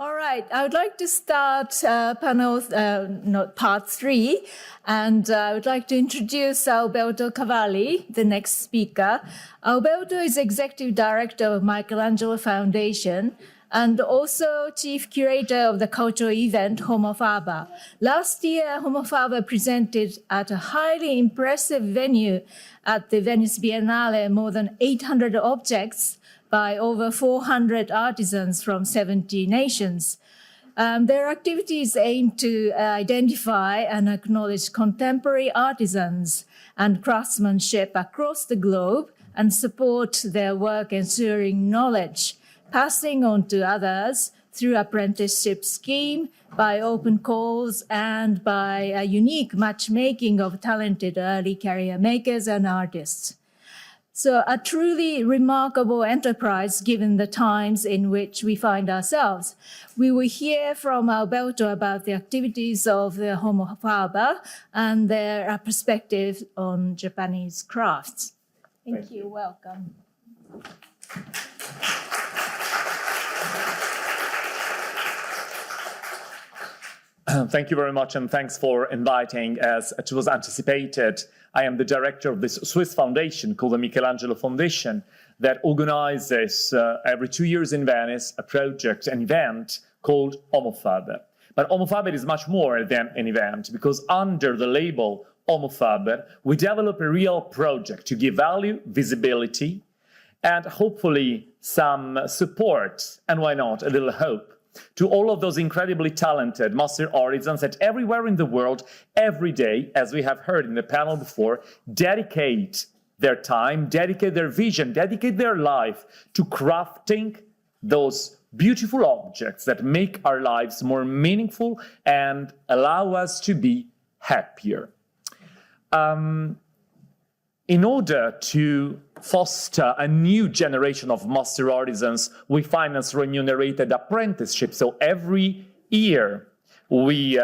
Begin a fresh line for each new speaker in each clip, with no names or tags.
All right, I would like to start part 3, and I would like to introduce Alberto Cavalli, the next speaker. Alberto is Executive Director of Michelangelo Foundation and also Chief Curator of the cultural event Homo Faber. Last year, Homo Faber presented at a highly impressive venue at the Venice Biennale more than 800 objects by over 400 artisans from 70 nations. Their activities aim to identify and acknowledge contemporary artisans and craftsmanship across the globe and support their work ensuring knowledge, passing on to others through apprenticeship scheme, by open calls, and by a unique matchmaking of talented early career makers and artists. So a truly remarkable enterprise given the times in which we find ourselves. We will hear from Alberto about the activities of the Homo Faber and their perspective on Japanese crafts. Thank you. Welcome.
Thank you very much, and thanks for inviting. As it was anticipated, I am the director of this Swiss foundation called the Michelangelo Foundation that organizes every 2 years in Venice a project, an event called Homo Faber. But Homo Faber is much more than an event, because under the label Homo Faber, we develop a real project to give value, visibility, and hopefully some support, and why not, a little hope, to all of those incredibly talented master artisans that everywhere in the world, every day, as we have heard in the panel before, dedicate their time, dedicate their vision, dedicate their life to crafting those beautiful objects that make our lives more meaningful and allow us to be happier. In order to foster a new generation of master artisans, we finance remunerated apprenticeships. So every year we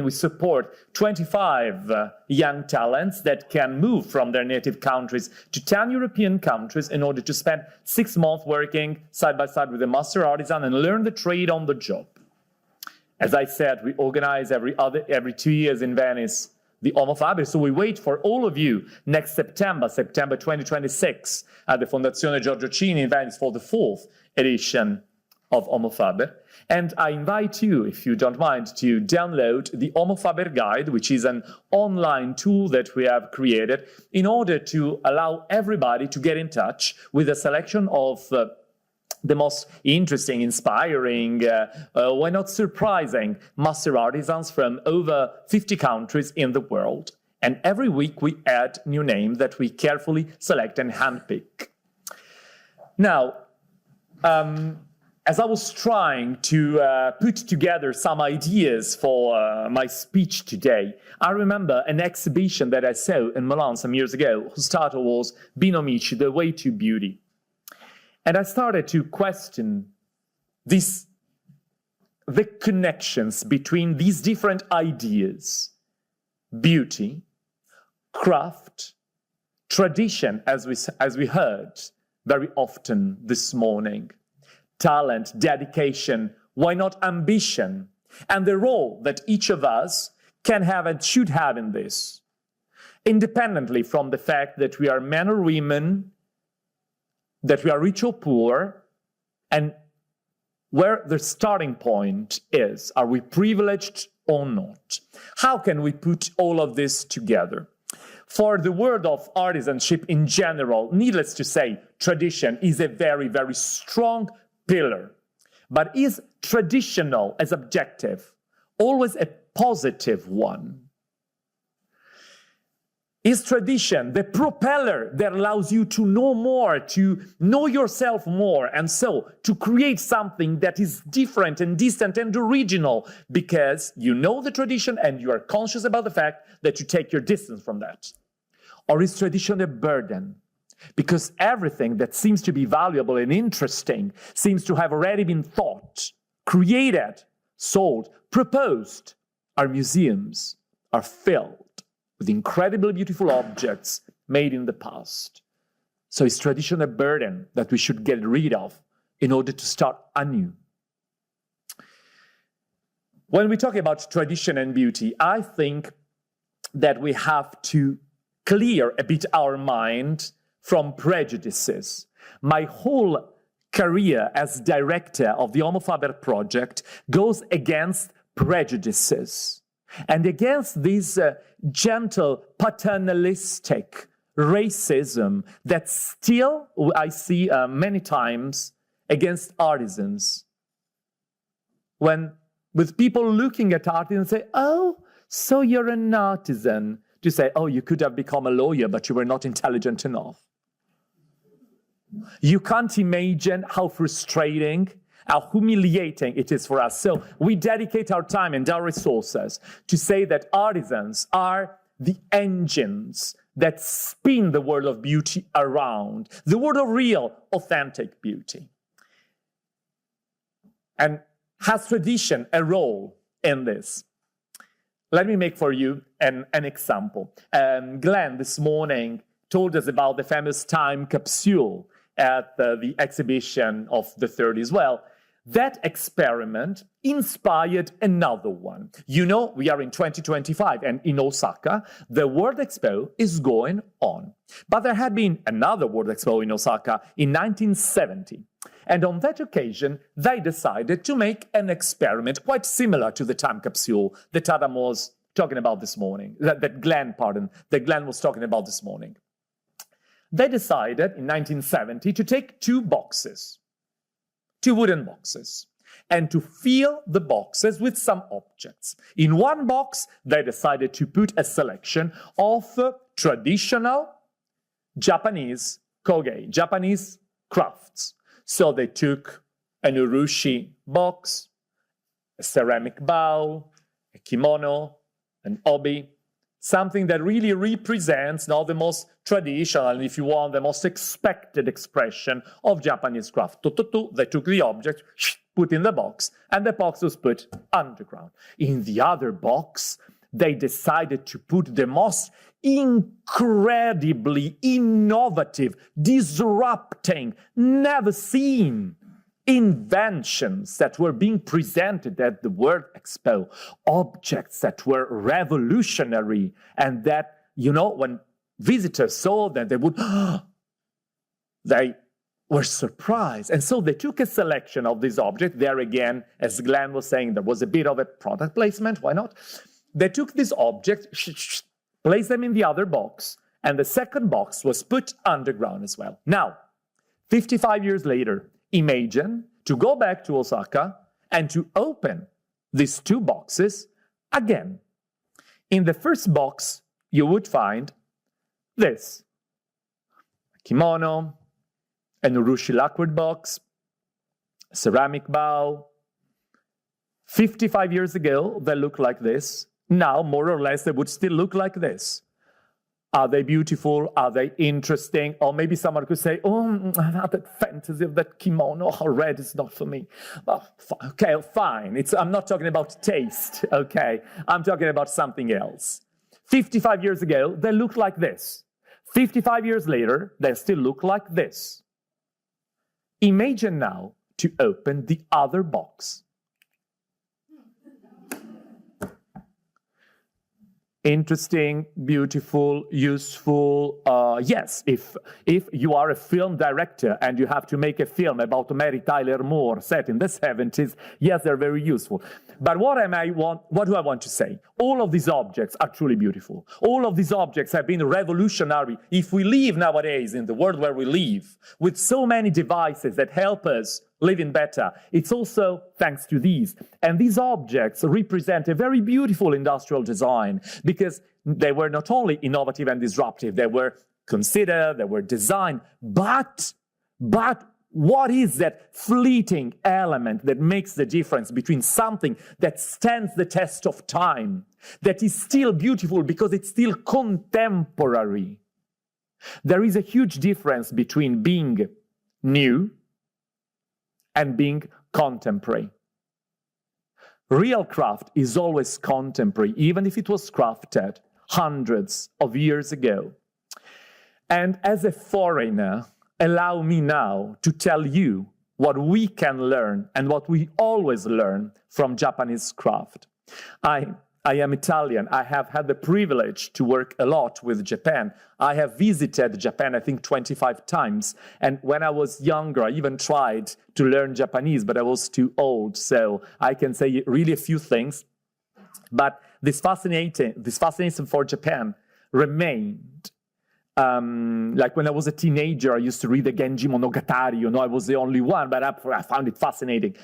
support 25 young talents that can move from their native countries to 10 European countries in order to spend 6 months working side by side with a master artisan and learn the trade on the job. As I said, we organize every 2 years in Venice the Homo Faber, so we wait for all of you next September 2026, at the Fondazione Giorgio Cini in Venice for the 4th edition of Homo Faber. And I invite you, if you don't mind, to download the Homo Faber Guide, which is an online tool that we have created in order to allow everybody to get in touch with a selection of the most interesting, inspiring, why not surprising master artisans from over 50 countries in the world. And every week we add new names that we carefully select and handpick. Now, as I was trying to put together some ideas for my speech today, I remember an exhibition that I saw in Milan some years ago, whose title was No Michi, The Way to Beauty. And I started to question the connections between these different ideas: beauty, craft, tradition, as we heard very often this morning, talent, dedication, why not ambition, and the role that each of us can have and should have in this, independently from the fact that we are men or women, that we are rich or poor, and where the starting point is. Are we privileged or not? How can we put all of this together? For the world of artisanship in general, needless to say, tradition is a very, very strong pillar. But is traditional as objective always a positive one? Is tradition the propeller that allows you to know more, to know yourself more, and so to create something that is different and distant and original because you know the tradition and you are conscious about the fact that you take your distance from that? Or is tradition a burden? Because everything that seems to be valuable and interesting seems to have already been thought, created, sold, proposed. Our museums are filled with incredibly beautiful objects made in the past. So is tradition a burden that we should get rid of in order to start anew? When we talk about tradition and beauty, I think that we have to clear a bit our mind from prejudices. My whole career as director of the Homo Faber project goes against prejudices and against this gentle paternalistic racism that still I see many times against artisans. When with people looking at art and say, oh, so you're an artisan, to say, oh, you could have become a lawyer, but you were not intelligent enough. You can't imagine how frustrating, how humiliating it is for us. So we dedicate our time and our resources to say that artisans are the engines that spin the world of beauty around, the world of real, authentic beauty. And has tradition a role in this? Let me make for you an example. Glenn this morning told us about the famous time capsule at the exhibition of the 30s. Well, that experiment inspired another one. You know, we are in 2025, and in Osaka, the World Expo is going on. But there had been another World Expo in Osaka in 1970. And on that occasion, they decided to make an experiment quite similar to the time capsule that Adam was talking about this morning, that Glenn was talking about this morning. They decided in 1970 to take two wooden boxes, and to fill the boxes with some objects. In one box, they decided to put a selection of traditional Japanese Kogei, Japanese crafts. So they took an urushi box, a ceramic bowl, a kimono, an obi, something that really represents now the most traditional, and if you want, the most expected expression of Japanese craft. They took the object, put in the box, and the box was put underground. In the other box, they decided to put the most incredibly innovative, disrupting, never seen inventions that were being presented at the World Expo, objects that were revolutionary, and that, you know, when visitors saw them, they were surprised. And so they took a selection of these objects. There again, as Glenn was saying, there was a bit of a product placement, why not? They took these objects, placed them in the other box, and the second box was put underground as well. Now, 55 years later, imagine to go back to Osaka and to open these two boxes again. In the first box, you would find this: a kimono, an urushi lacquered box, a ceramic bowl. 55 years ago, they looked like this. Now, more or less, they would still look like this. Are they beautiful? Are they interesting? Or maybe someone could say, oh, I have that fantasy of that kimono. Oh, red is not for me. Oh, okay, fine. I'm not talking about taste, okay? I'm talking about something else. 55 years ago, they looked like this. 55 years later, they still look like this. Imagine now to open the other box. Interesting, beautiful, useful. Yes, if you are a film director and you have to make a film about Mary Tyler Moore set in the 70s, yes, they're very useful. But what do I want to say? All of these objects are truly beautiful. All of these objects have been revolutionary. If we live nowadays in the world where we live, with so many devices that help us living better, it's also thanks to these. And these objects represent a very beautiful industrial design, because they were not only innovative and disruptive, they were considered, they were designed, but what is that fleeting element that makes the difference between something that stands the test of time, that is still beautiful because it's still contemporary? There is a huge difference between being new and being contemporary. Real craft is always contemporary, even if it was crafted hundreds of years ago. And as a foreigner, allow me now to tell you what we can learn and what we always learn from Japanese craft. I am Italian. I have had the privilege to work a lot with Japan. I have visited Japan, I think, 25 times. And when I was younger, I even tried to learn Japanese, but I was too old. So I can say really a few things. But this fascination for Japan remained. Like when I was a teenager, I used to read the Genji Monogatari. I was the only one, but I found it fascinating.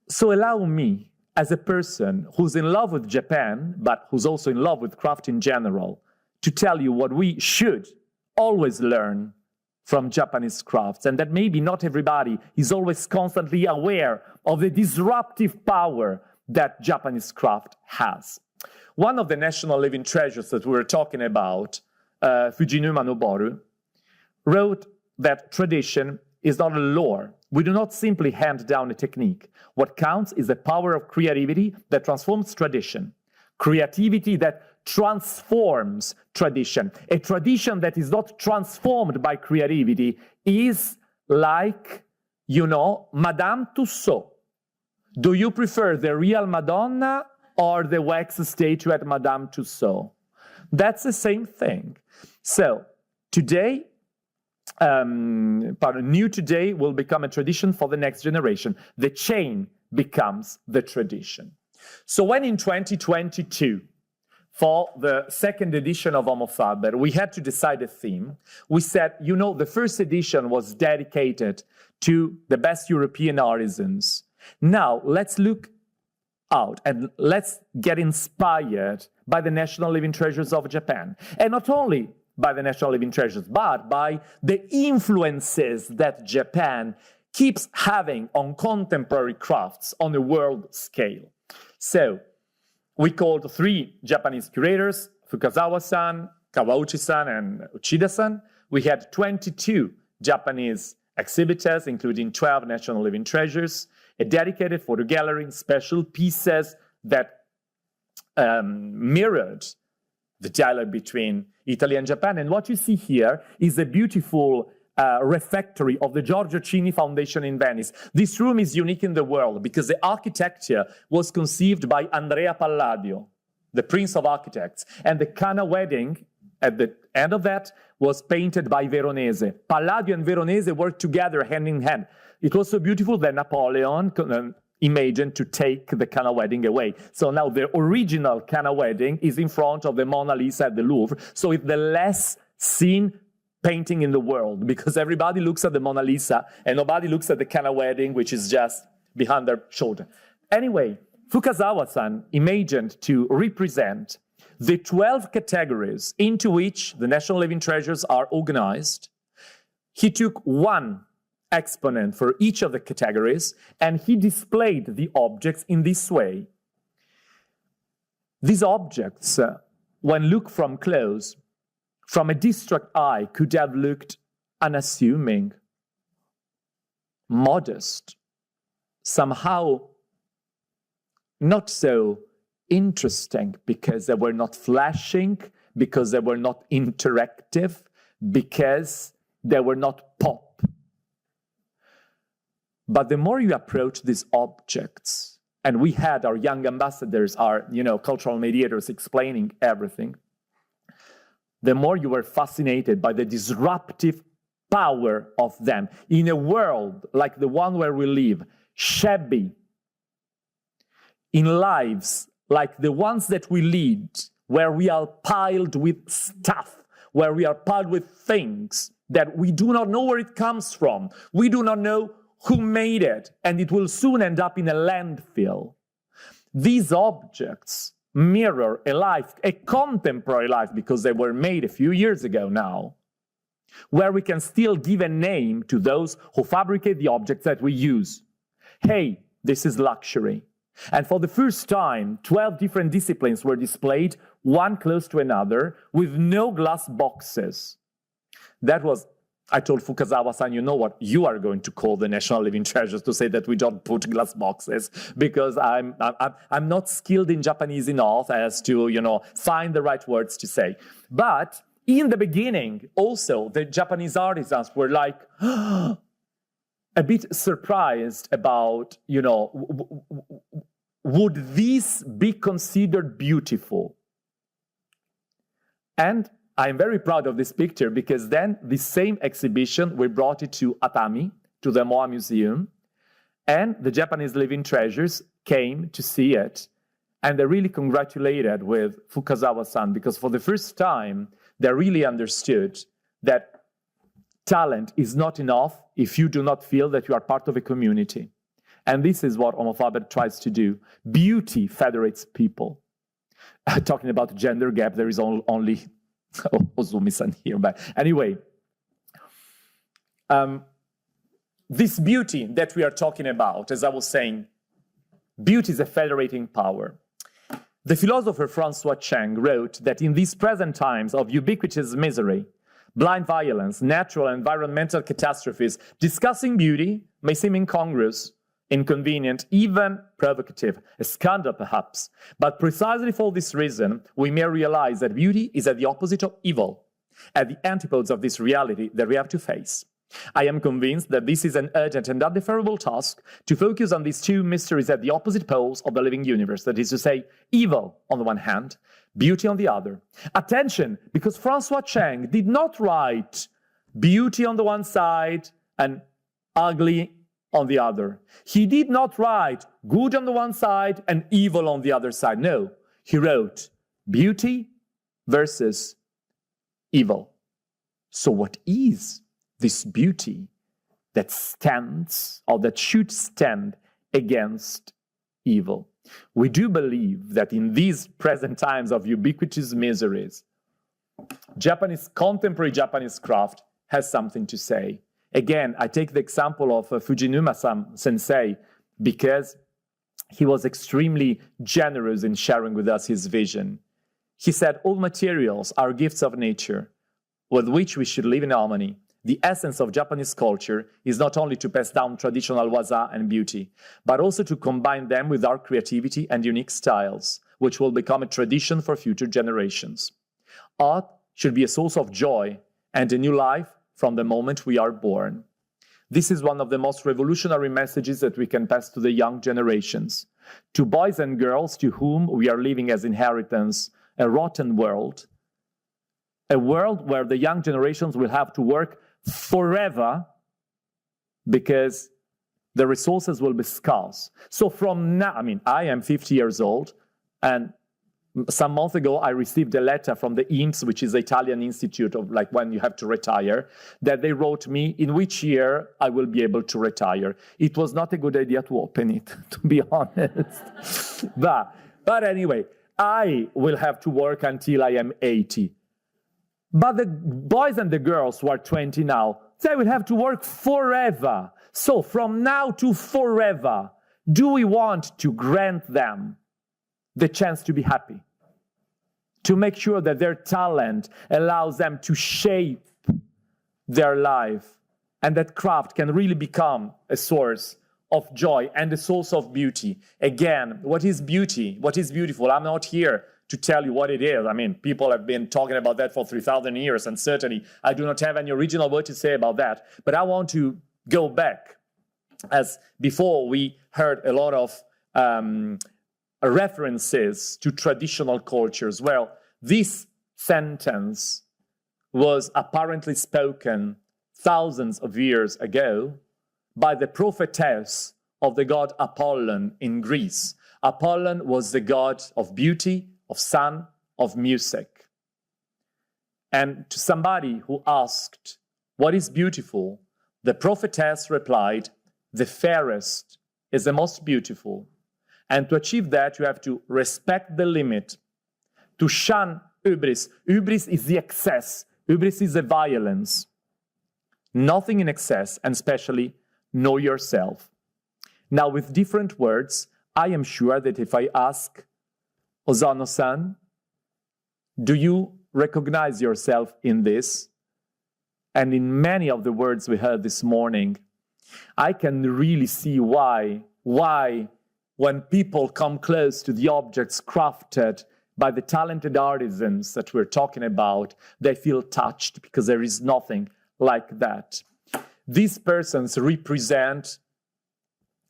So allow me, as a person who's in love with Japan, but who's also in love with craft in general, to tell you what we should always learn from Japanese crafts, and that maybe not everybody is always constantly aware of the disruptive power that Japanese craft has. One of the national living treasures that we were talking about, Fujinuma Noboru, wrote that tradition is not a lore. We do not simply hand down a technique. What counts is the power of creativity that transforms tradition. Creativity that transforms tradition. A tradition that is not transformed by creativity is like, Madame Tussauds. Do you prefer the real Madonna or the wax statue at Madame Tussauds? That's the same thing. So today, new today will become a tradition for the next generation. The chain becomes the tradition. So when in 2022, for the second edition of Homo Faber, we had to decide a theme, we said, the first edition was dedicated to the best European artisans. Now, let's look out and let's get inspired by the national living treasures of Japan. And not only by the national living treasures, but by the influences that Japan keeps having on contemporary crafts on a world scale. So, we called 3 Japanese curators, Fukazawa-san, Kawauchi-san, and Uchida-san. We had 22 Japanese exhibitors, including 12 national living treasures, a dedicated photo gallery, special pieces that mirrored the dialogue between Italy and Japan. And what you see here is a beautiful refectory of the Giorgio Cini Foundation in Venice. This room is unique in the world because the architecture was conceived by Andrea Palladio, the Prince of Architects. And the Cana wedding, at the end of that, was painted by Veronese. Palladio and Veronese worked together hand in hand. It was so beautiful that Napoleon imagined to take the Cana wedding away. So now the original Cana wedding is in front of the Mona Lisa at the Louvre. So it's the less seen painting in the world because everybody looks at the Mona Lisa and nobody looks at the Cana wedding, which is just behind their shoulder. Anyway, Fukazawa-san imagined to represent the 12 categories into which the national living treasures are organized. He took one exponent for each of the categories, and he displayed the objects in this way. These objects, when looked from close, from a distraught eye, could have looked unassuming, modest, somehow not so interesting because they were not flashing, because they were not interactive, because they were not pop. But the more you approach these objects, and we had our young ambassadors, our cultural mediators explaining everything, the more you were fascinated by the disruptive power of them. In a world like the one where we live, shabby, in lives like the ones that we lead, where we are piled with stuff, where we are piled with things that we do not know where it comes from. We do not know who made it, and it will soon end up in a landfill. These objects mirror a life, a contemporary life, because they were made a few years ago now, where we can still give a name to those who fabricate the objects that we use. Hey, this is luxury. And for the first time, 12 different disciplines were displayed, one close to another, with no glass boxes. That was, I told Fukazawa-san, you know what, you are going to call the national living treasures to say that we don't put glass boxes, because I'm not skilled in Japanese enough as to, find the right words to say. But in the beginning, also, the Japanese artisans were like, a bit surprised about, would these be considered beautiful? And I'm very proud of this picture because then the same exhibition, we brought it to Atami, to the Moa Museum, and the Japanese living treasures came to see it. And they really congratulated with Fukazawa-san because for the first time, they really understood that talent is not enough if you do not feel that you are part of a community. And this is what Homo Faber tries to do. Beauty federates people. Talking about gender gap, there is only Ozumi-san here. But anyway, this beauty that we are talking about, as I was saying, beauty is a federating power. The philosopher Francois Cheng wrote that in these present times of ubiquitous misery, blind violence, natural and environmental catastrophes, discussing beauty may seem incongruous, inconvenient, even provocative, a scandal perhaps. But precisely for this reason, we may realize that beauty is at the opposite of evil, at the antipodes of this reality that we have to face. I am convinced that this is an urgent and undeferrable task to focus on these two mysteries at the opposite poles of the living universe, that is to say, evil on the one hand, beauty on the other. Attention, because Francois Cheng did not write beauty on the one side and ugly on the other. He did not write good on the one side and evil on the other side. No, he wrote beauty versus evil. So what is this beauty that stands or that should stand against evil? We do believe that in these present times of ubiquitous miseries, contemporary Japanese craft has something to say. Again, I take the example of Fujinuma sensei because he was extremely generous in sharing with us his vision. He said, all materials are gifts of nature with which we should live in harmony. The essence of Japanese culture is not only to pass down traditional waza and beauty, but also to combine them with our creativity and unique styles, which will become a tradition for future generations. Art should be a source of joy and a new life from the moment we are born. This is one of the most revolutionary messages that we can pass to the young generations, to boys and girls to whom we are leaving as inheritance a rotten world, a world where the young generations will have to work forever because the resources will be scarce. So from now, I am 50 years old, and some months ago I received a letter from the INPS, which is the Italian Institute of when you have to retire, that they wrote me in which year I will be able to retire. It was not a good idea to open it, to be honest. But anyway, I will have to work until I am 80. But the boys and the girls who are 20 now, they will have to work forever. So from now to forever, do we want to grant them the chance to be happy? To make sure that their talent allows them to shape their life and that craft can really become a source of joy and a source of beauty. Again, what is beauty? What is beautiful? I'm not here to tell you what it is. People have been talking about that for 3,000 years, and certainly I do not have any original word to say about that. But I want to go back, as before we heard a lot of references to traditional cultures. Well, this sentence was apparently spoken thousands of years ago by the prophetess of the god Apollon in Greece. Apollon was the god of beauty, of sun, of music. And to somebody who asked, what is beautiful? The prophetess replied, the fairest is the most beautiful. And to achieve that, you have to respect the limit, to shun hubris. Hubris is the excess. Hubris is the violence. Nothing in excess, and especially know yourself. Now, with different words, I am sure that if I ask Ozano-san, do you recognize yourself in this? And in many of the words we heard this morning, I can really see why when people come close to the objects crafted by the talented artisans that we're talking about, they feel touched because there is nothing like that. these persons represent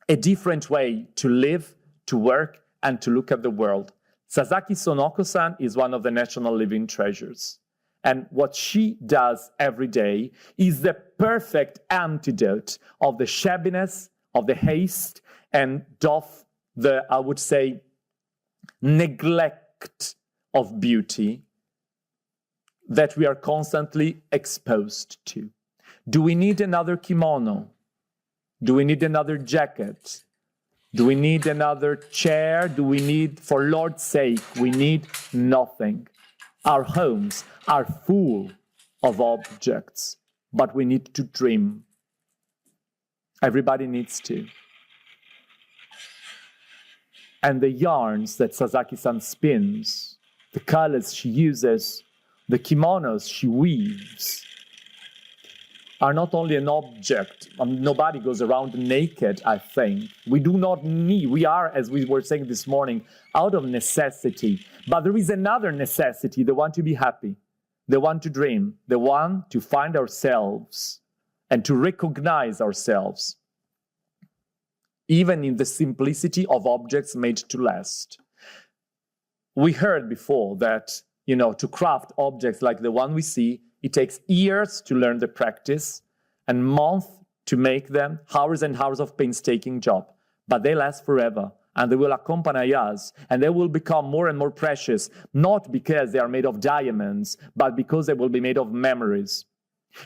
a different way to live, to work, and to look at the world. Sasaki Sonoko-san is one of the national living treasures. And what she does every day is the perfect antidote of the shabbiness, of the haste, and of the, I would say, neglect of beauty that we are constantly exposed to. Do we need another kimono? Do we need another jacket? Do we need another chair? Do we need, for Lord's sake, we need nothing. Our homes are full of objects, but we need to dream. Everybody needs to. And the yarns that Sasaki-san spins, the colors she uses, the kimonos she weaves, are not only an object. Nobody goes around naked, I think. We do not need, we are, as we were saying this morning, out of necessity. But there is another necessity, the one to be happy, the one to dream, the one to find ourselves and to recognize ourselves, even in the simplicity of objects made to last. We heard before that, to craft objects like the one we see, it takes years to learn the practice and months to make them, hours and hours of painstaking job. But they last forever, and they will accompany us, and they will become more and more precious, not because they are made of diamonds, but because they will be made of memories.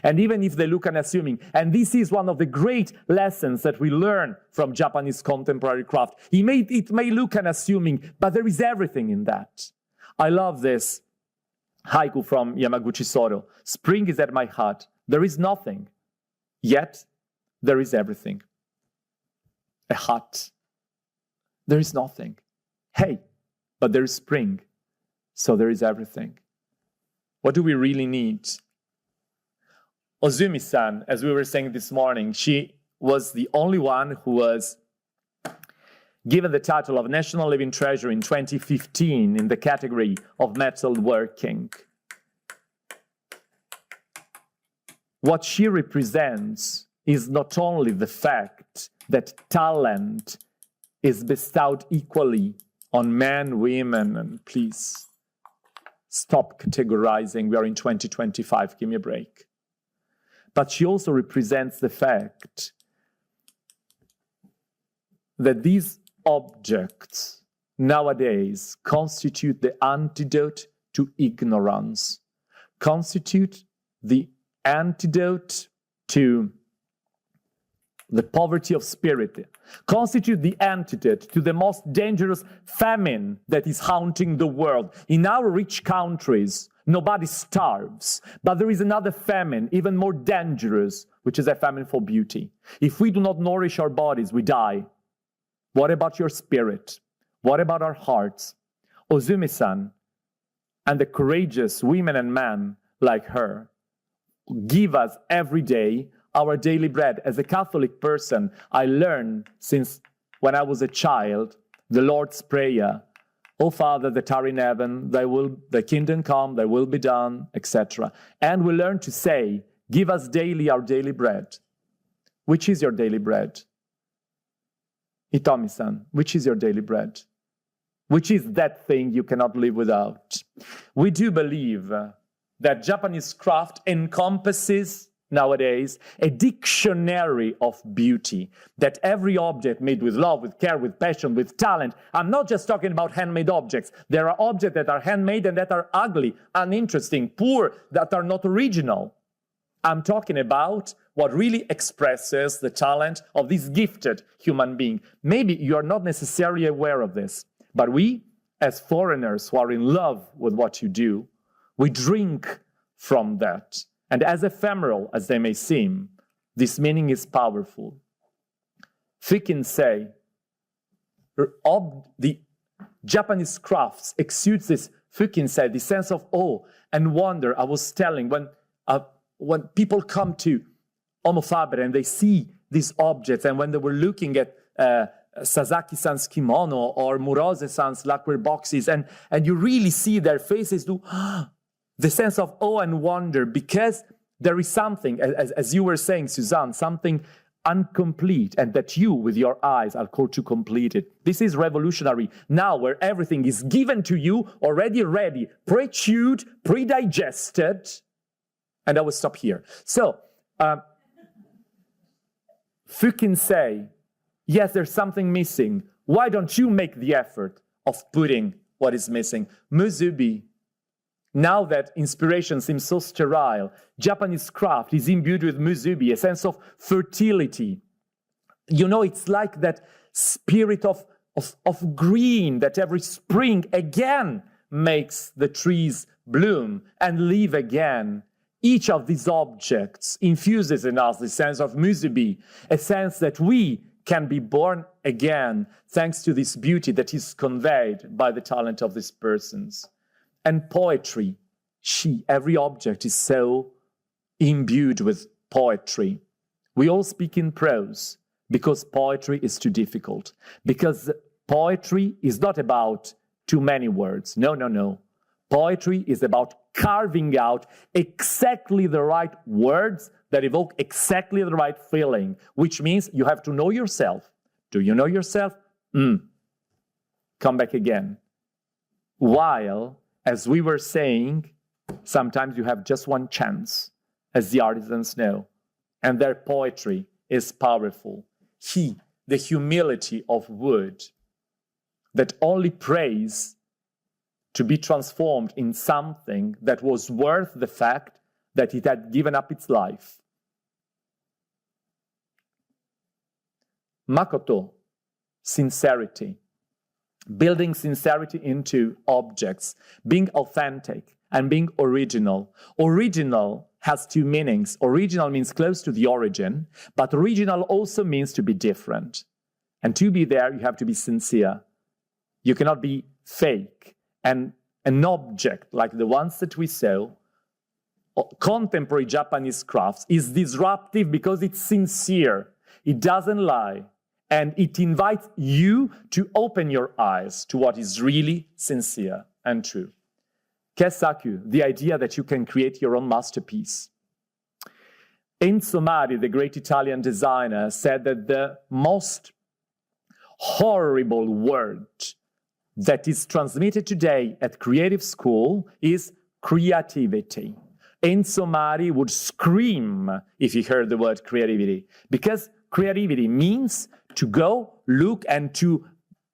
And even if they look unassuming, and this is one of the great lessons that we learn from Japanese contemporary craft, it may look unassuming, but there is everything in that. I love this haiku from Yamaguchi Soro. Spring is at my heart. There is nothing, yet there is everything. A hut. There is nothing. Hey, but there is spring, so there is everything. What do we really need? Ozumi-san, as we were saying this morning, she was the only one who was given the title of National Living Treasure in 2015 in the category of metalworking. What she represents is not only the fact that talent is bestowed equally on men, women, and please stop categorizing, we are in 2025, give me a break. But she also represents the fact that these objects nowadays constitute the antidote to ignorance, constitute the antidote to the poverty of spirit, constitute the antidote to the most dangerous famine that is haunting the world. In our rich countries, nobody starves, but there is another famine, even more dangerous, which is a famine for beauty. If we do not nourish our bodies, we die. What about your spirit? What about our hearts? Ozumi-san and the courageous women and men like her give us every day our daily bread. As a Catholic person, I learned since when I was a child the Lord's Prayer. O Father that art in heaven, thy kingdom come, thy will be done, etc. And we learn to say, give us daily our daily bread. Which is your daily bread? Hitomi-san, which is your daily bread? Which is that thing you cannot live without? We do believe that Japanese craft encompasses nowadays a dictionary of beauty, that every object made with love, with care, with passion, with talent. I'm not just talking about handmade objects. There are objects that are handmade and that are ugly, uninteresting, poor, that are not original. I'm talking about what really expresses the talent of this gifted human being. Maybe you are not necessarily aware of this, but we, as foreigners who are in love with what you do, we drink from that. And as ephemeral as they may seem, this meaning is powerful. Fukinsei, the Japanese crafts exudes this fukinsei, the sense of awe and wonder. I was telling, when people come to Homo Faber and they see these objects, and when they were looking at Sasaki-san's kimono or Murose-san's lacquer boxes, and you really see their faces do the sense of awe and wonder, because There is something, as you were saying, Suzanne, something incomplete, and that you, with your eyes, are called to complete it. This is revolutionary. Now, where everything is given to you, already ready, pre-chewed, pre-digested, and I will stop here. So, Fu can say, yes, there's something missing. Why don't you make the effort of putting what is missing? Musubi, now that inspiration seems so sterile, Japanese craft is imbued with musubi, a sense of fertility. You know, it's like that spirit of green that every spring again makes the trees bloom and live again. Each of these objects infuses in us the sense of musubi, a sense that we can be born again thanks to this beauty that is conveyed by the talent of these persons. And poetry, every object is so imbued with poetry. We all speak in prose because poetry is too difficult. Because poetry is not about too many words. No, no, no. Poetry is about carving out exactly the right words that evoke exactly the right feeling, which means you have to know yourself. Do you know yourself? Come back again. While, as we were saying, sometimes you have just one chance, as the artisans know, and their poetry is powerful. The humility of wood that only prays to be transformed in something that was worth the fact that it had given up its life. Makoto, sincerity. Building sincerity into objects, being authentic and being original. Original has two meanings. Original means close to the origin, but original also means to be different. And to be there, you have to be sincere. You cannot be fake. And an object like the ones that we saw, contemporary Japanese crafts, is disruptive because it's sincere. It doesn't lie. And it invites you to open your eyes to what is really sincere and true. Keisaku, the idea that you can create your own masterpiece. Enzo Mari, the great Italian designer, said that the most horrible word that is transmitted today at creative school is creativity. Enzo Mari would scream if he heard the word creativity, because creativity means to go, look, and to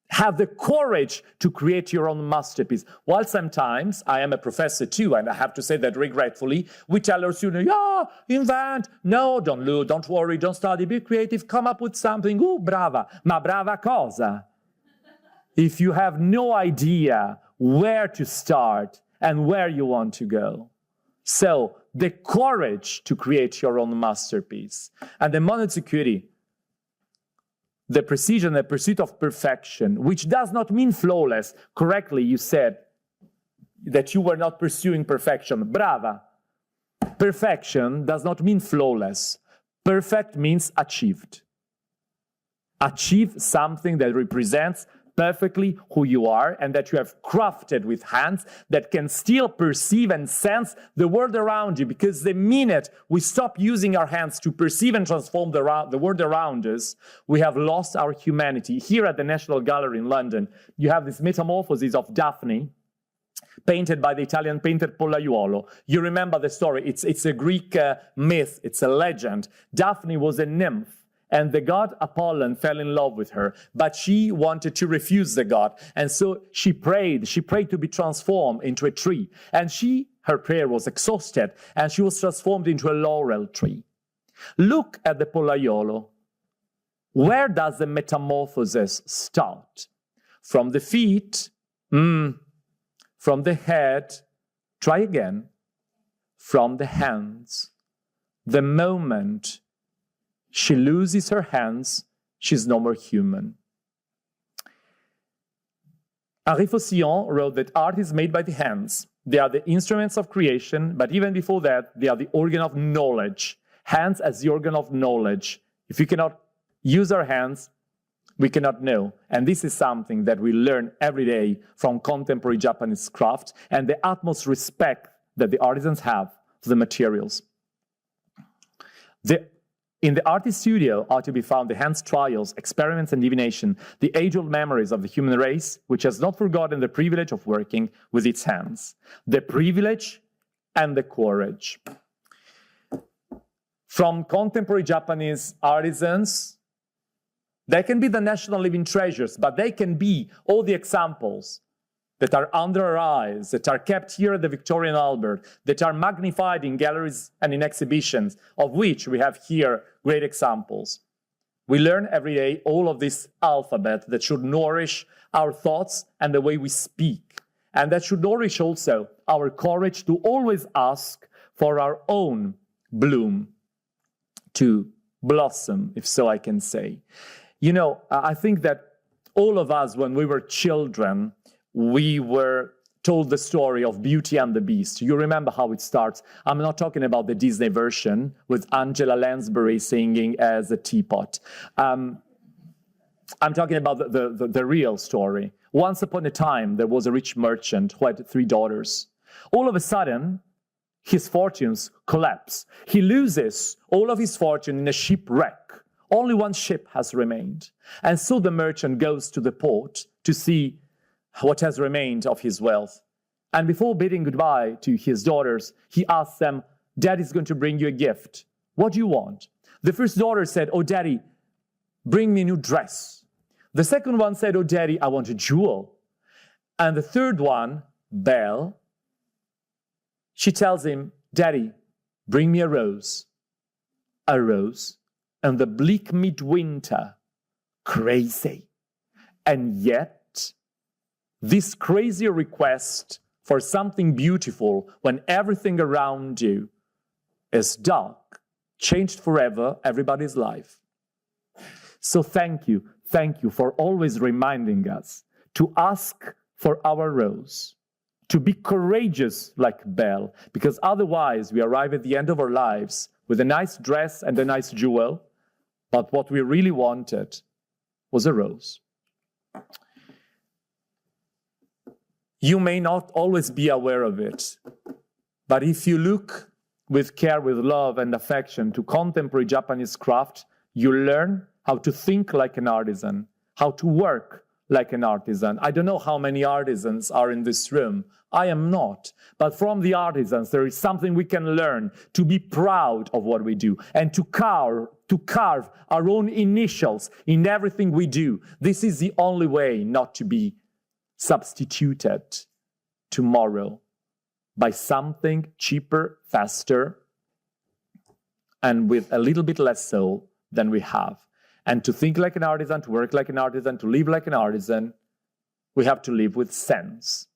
have the courage to create your own masterpiece. While sometimes, I am a professor too, and I have to say that regretfully, we tell our students, yeah, invent, no, don't look, don't worry, don't study, be creative, come up with something, brava, ma brava cosa? If you have no idea where to start and where you want to go. So, the courage to create your own masterpiece. And the Monotsukuri, the precision, the pursuit of perfection, which does not mean flawless. Correctly, you said that you were not pursuing perfection. Brava. Perfection does not mean flawless. Perfect means achieved. Achieve something that represents perfectly who you are and that you have crafted with hands that can still perceive and sense the world around you, because the minute we stop using our hands to perceive and transform the world around us, we have lost our humanity. Here at the National Gallery in London, you have this metamorphosis of Daphne, painted by the Italian painter Pollaiuolo. You remember the story. It's a Greek myth. It's a legend. Daphne was a nymph, and the god Apollon fell in love with her, but she wanted to refuse the god. And so she prayed to be transformed into a tree. And her prayer was exhausted, and she was transformed into a laurel tree. Look at the Pollaiuolo. Where does the metamorphosis start? From the feet, from the head, try again, from the hands. The moment she loses her hands, she's no more human. Henri Faucillon wrote that art is made by the hands. They are the instruments of creation, but even before that, they are the organ of knowledge. Hands as the organ of knowledge. If we cannot use our hands, we cannot know. And this is something that we learn every day from contemporary Japanese craft and the utmost respect that the artisans have for the materials. In the artist studio are to be found the hands trials, experiments and divination, the age-old memories of the human race, which has not forgotten the privilege of working with its hands, the privilege and the courage. From contemporary Japanese artisans, they can be the national living treasures, but they can be all the examples that are under our eyes, that are kept here at the Victorian Albert, that are magnified in galleries and in exhibitions, of which we have here great examples. We learn every day all of this alphabet that should nourish our thoughts and the way we speak, and that should nourish also our courage to always ask for our own bloom to blossom, if so I can say. You know, I think that all of us, when we were children, we were told the story of Beauty and the Beast. You remember how it starts. I'm not talking about the Disney version with Angela Lansbury singing as a teapot. I'm talking about the real story. Once upon a time, there was a rich merchant who had 3 daughters. All of a sudden, his fortunes collapse. He loses all of his fortune in a shipwreck. Only one ship has remained. And so the merchant goes to the port to see what has remained of his wealth. And before bidding goodbye to his daughters, he asks them, "Daddy's going to bring you a gift. What do you want?" The first daughter said, "Oh, Daddy, bring me a new dress." The second one said, "Oh, Daddy, I want a jewel." And the third one, Belle, she tells him, "Daddy, bring me a rose." A rose and the bleak midwinter. Crazy. And yet, this crazy request for something beautiful when everything around you is dark changed forever everybody's life. So thank you for always reminding us to ask for our rose, to be courageous like Belle, because otherwise we arrive at the end of our lives with a nice dress and a nice jewel, but what we really wanted was a rose. You may not always be aware of it, but if you look with care, with love and affection to contemporary Japanese craft, you learn how to think like an artisan, how to work like an artisan. I don't know how many artisans are in this room. I am not. But from the artisans, there is something we can learn, to be proud of what we do and to carve our own initials in everything we do. This is the only way not to be substituted tomorrow by something cheaper, faster, and with a little bit less soul than we have. And to think like an artisan, to work like an artisan, to live like an artisan, we have to live with sense,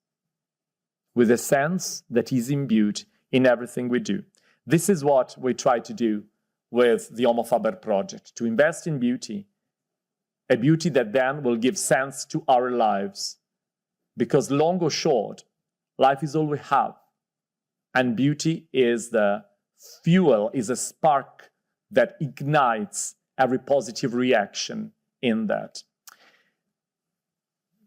with a sense that is imbued in everything we do. This is what we try to do with the Homo Faber project, to invest in beauty, a beauty that then will give sense to our lives. Because long or short, life is all we have. And beauty is the fuel, is a spark that ignites every positive reaction in that.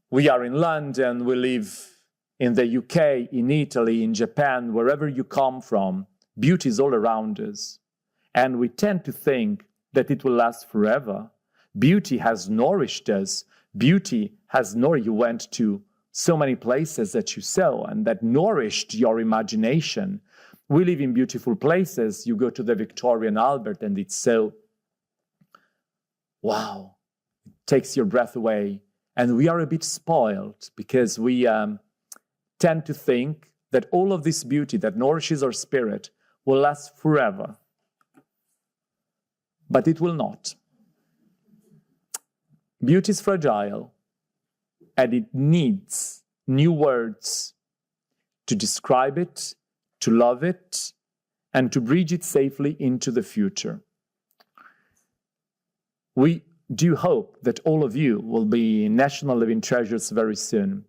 We are in London, we live in the UK, in Italy, in Japan, wherever you come from, beauty is all around us. And we tend to think that it will last forever. Beauty has nourished us. Beauty has nourished. You went to so many places that you saw and that nourished your imagination. We live in beautiful places. You go to the Victorian Albert and it's so, wow, it takes your breath away. And we are a bit spoiled because we tend to think that all of this beauty that nourishes our spirit will last forever. But it will not. Beauty is fragile. And it needs new words to describe it, to love it, and to bridge it safely into the future. We do hope that all of you will be national living treasures very soon.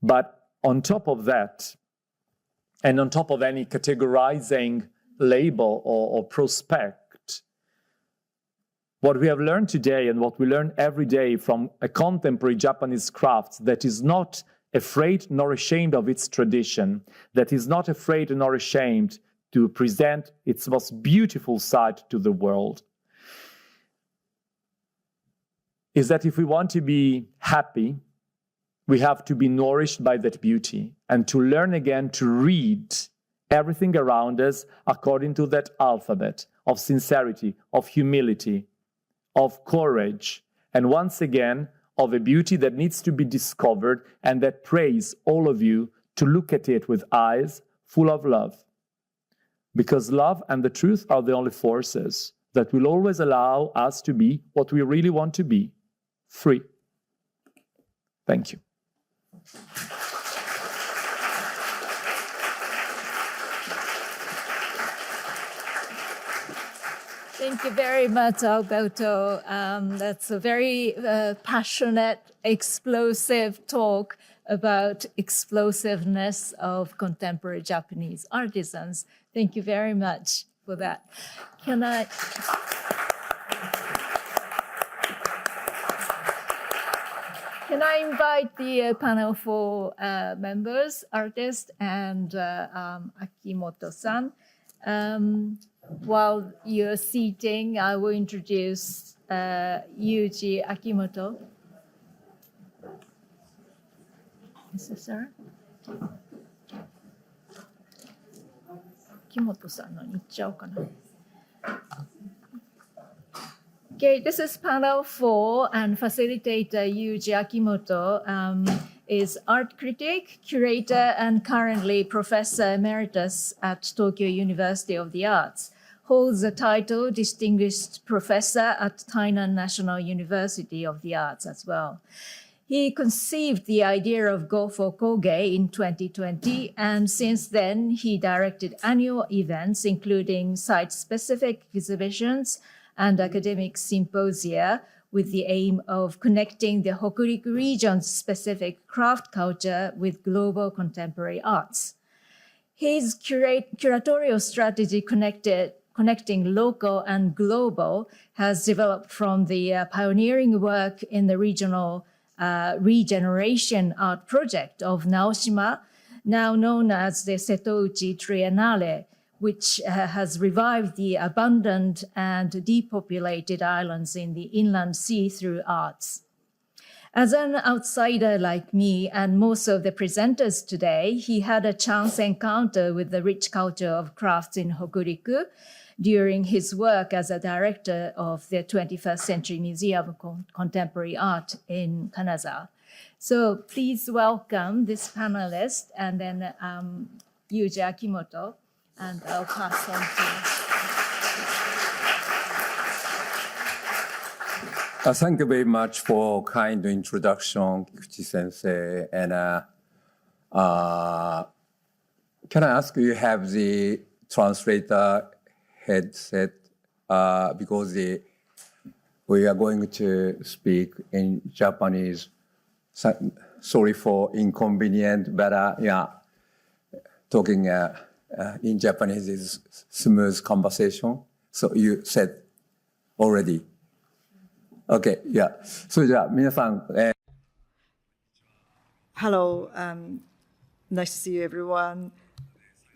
But on top of that, and on top of any categorizing label or prospect, what we have learned today and what we learn every day from a contemporary Japanese craft that is not afraid nor ashamed of its tradition, that is not afraid nor ashamed to present its most beautiful side to the world, is that if we want to be happy, we have to be nourished by that beauty and to learn again to read everything around us according to that alphabet of sincerity, of humility, of courage, and once again, of a beauty that needs to be discovered and that prays all of you to look at it with eyes full of love. Because love and the truth are the only forces that will always allow us to be what we really want to be, free. Thank you.
Thank you very much, Alberto. That's a very passionate, explosive talk about explosiveness of contemporary Japanese artisans. Thank you very much for that. Can I invite the panel for members, artists, and Akimoto-san. While you're seating, I will introduce Yūji Akimoto. Is this sir? Akimoto-sanのに行っちゃおうかな。Okay, this is panel 4, and facilitator Yūji Akimoto is art critic, curator, and currently professor emeritus at Tokyo University of the Arts. Holds the title Distinguished Professor at Tainan National University of the Arts as well. He conceived the idea of Go for Kogei in 2020, and since then he directed annual events including site-specific exhibitions and academic symposia with the aim of connecting the Hokuriku region's specific craft culture with global contemporary arts. His curatorial strategy connecting local and global has developed from the pioneering work in the regional regeneration art project of Naoshima, now known as the Setouchi Triennale, which has revived the abandoned and depopulated islands in the inland sea through arts. As an outsider like me and most of the presenters today, he had a chance encounter with the rich culture of crafts in Hokuriku during his work as a director of the 21st Century Museum of Contemporary Art in Kanazawa. So please welcome this panelist and then Yūji Akimoto. And I'll pass on to
Thank you very much for kind introduction, Kikuchi sensei. And can I ask you have the translator headset because we are going to speak in Japanese. Sorry for inconvenient, but yeah, talking. In Japanese is smooth conversation. So you said already. Okay, yeah. So, 皆さん、
Hello, nice to see you, everyone.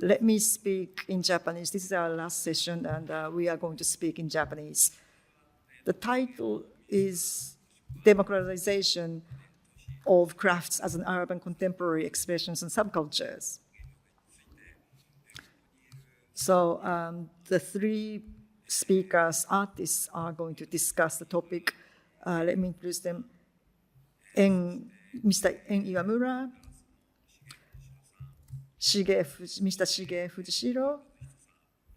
Let me speak in Japanese. This is our last session, and we are going to speak in Japanese. The title is Democratization of Crafts as an Urban Contemporary Expressions and Subcultures. So the three speakers, artists, are going to discuss the topic. Let me introduce them. Mr. Iwamura, Mr. Shige Fujishiro,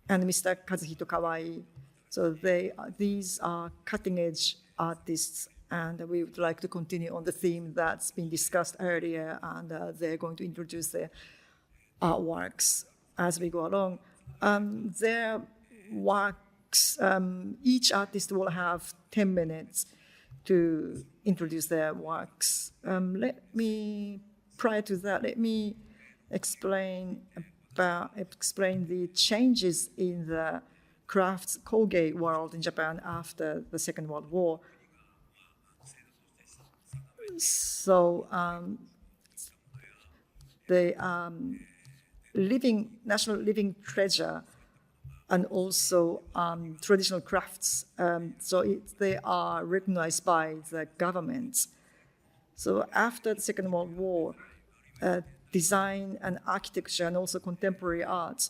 and Mr. Kazuhito Kawai. So these are cutting-edge artists, and we would like to continue on the theme that's been discussed earlier, and they're going to introduce their artworks as we go along. Their works, each artist will have 10 minutes to introduce their works. Prior to that, let me explain the changes in the crafts Kogei world in Japan after the Second World War. So national living treasure, and also traditional crafts. They are recognized by the government. So after the Second World War, design and architecture and also contemporary art,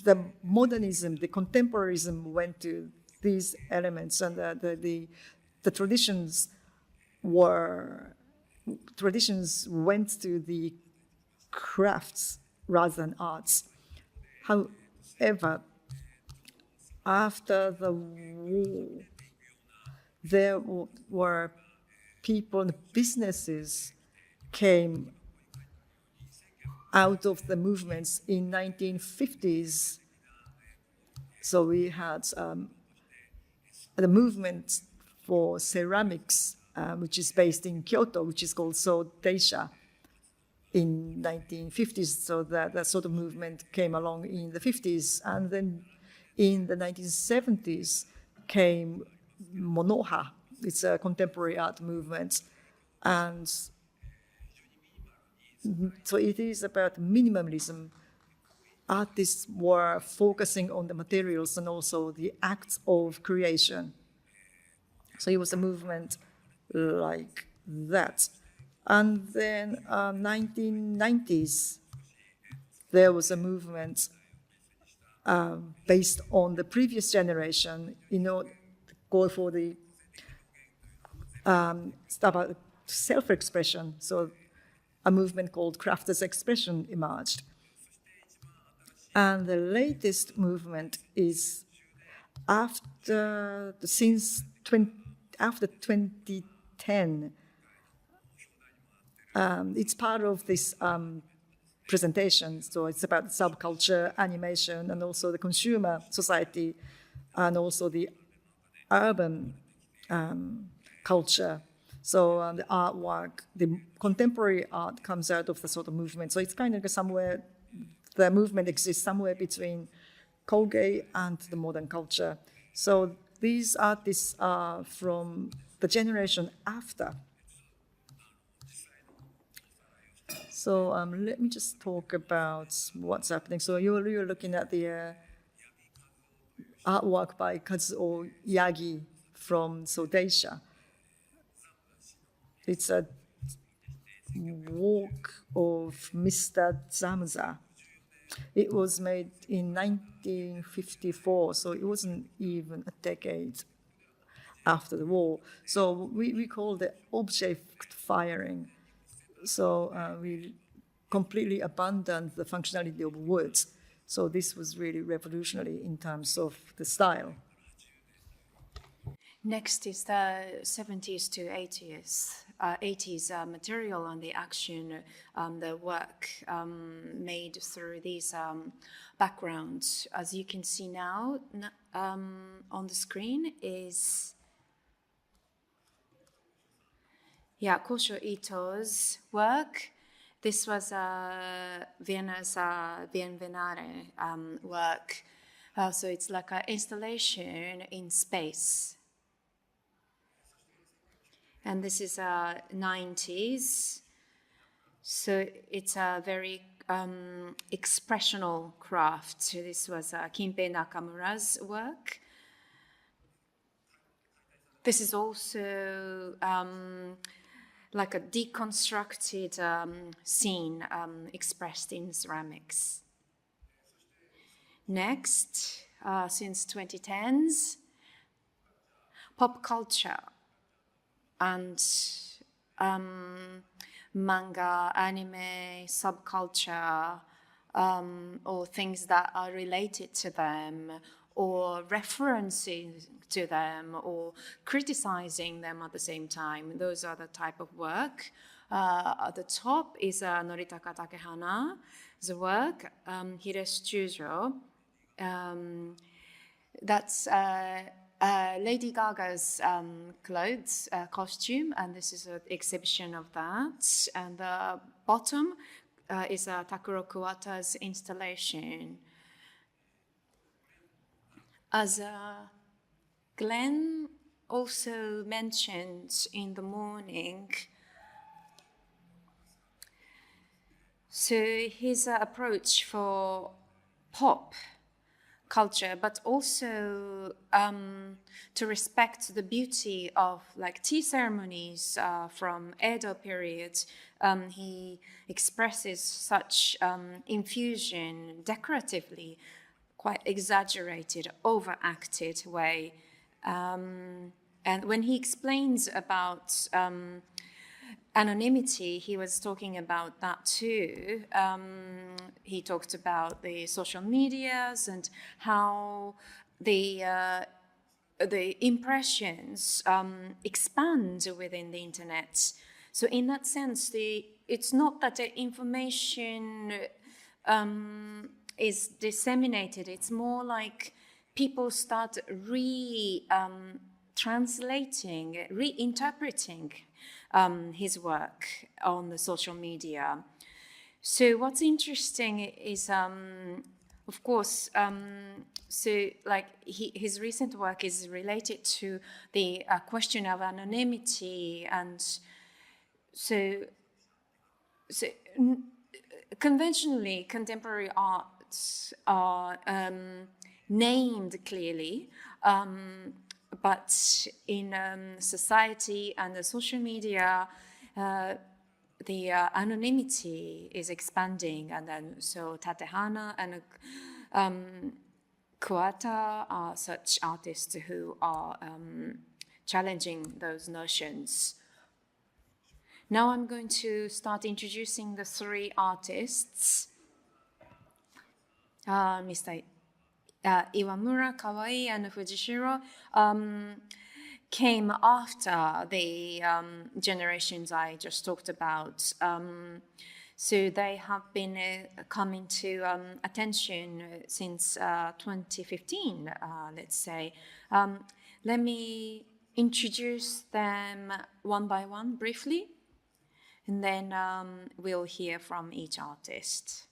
the modernism, the contemporaryism went to these elements, and the traditions went to the crafts rather than arts. However, after the war, there were people and businesses came out of the movements in 1950s. So we had the movement for ceramics, which is based in Kyoto, which is called Sodeisha, in 1950s. So that sort of movement came along in the 50s. And then in the 1970s came Monoha. It's a contemporary art movement. And so it is about minimalism. Artists were focusing on the materials and also the acts of creation. So it was a movement like that. And then 1990s, there was a movement based on the previous generation, to go for the self-expression. So a movement called crafters expression emerged. And the latest movement is after 2010. It's part of this presentation. So it's about subculture, animation, and also the consumer society, and also the urban culture. So the artwork, the contemporary art comes out of the sort of movement. So it's kind of somewhere, the movement exists somewhere between Kogei and the modern culture. So these artists are from the generation after. So let me just talk about what's happening. So you're looking at the artwork by Kazuo Yagi from Sodeisha. It's a work of Mr. Zamza. It was made in 1954, so it wasn't even a decade after the war. So we call it object firing. So we completely abandoned the functionality of words. So this was really revolutionary in terms of the style.
Next is the 70s to 80s material on the action, the work made through these backgrounds. As you can see now on the screen is Kosho Ito's work. This was Vienna's Biennale work. So it's like an installation in space. And this is 90s. So it's a very expressional craft. This was Kinpei Nakamura's work. This is also like a deconstructed scene expressed in ceramics. Next, since 2010s, pop culture and manga, anime, subculture, or things that are related to them, or referencing to them, or criticizing them at the same time. Those are the type of work. At the top is Noritaka Takehana's work, Hirestujo. That's Lady Gaga's clothes, costume, and this is an exhibition of that. And the bottom is Takuro Kuwata's installation. As Glenn also mentioned in the morning, So his approach for pop culture, but also to respect the beauty of like tea ceremonies from Edo period. He expresses such infusion decoratively, quite exaggerated, overacted way. And when he explains about anonymity, he was talking about that too. He talked about the social medias and how the impressions expand within the internet. So in that sense, it's not that the information is disseminated. It's more like people start translating, reinterpreting his work on the social media. So what's interesting is, of course, so like his recent work is related to the question of anonymity, and so conventionally contemporary arts are named clearly. But in society and the social media, the anonymity is expanding, and then so Tatehana and Kuwata are such artists who are challenging those notions. Now I'm going to start introducing the three artists. Mr. Iwamura, Kawai, and Fujishiro came after the generations I just talked about. So they have been coming to attention since 2015, let's say. Let me introduce them one by one briefly, and then we'll hear from each artist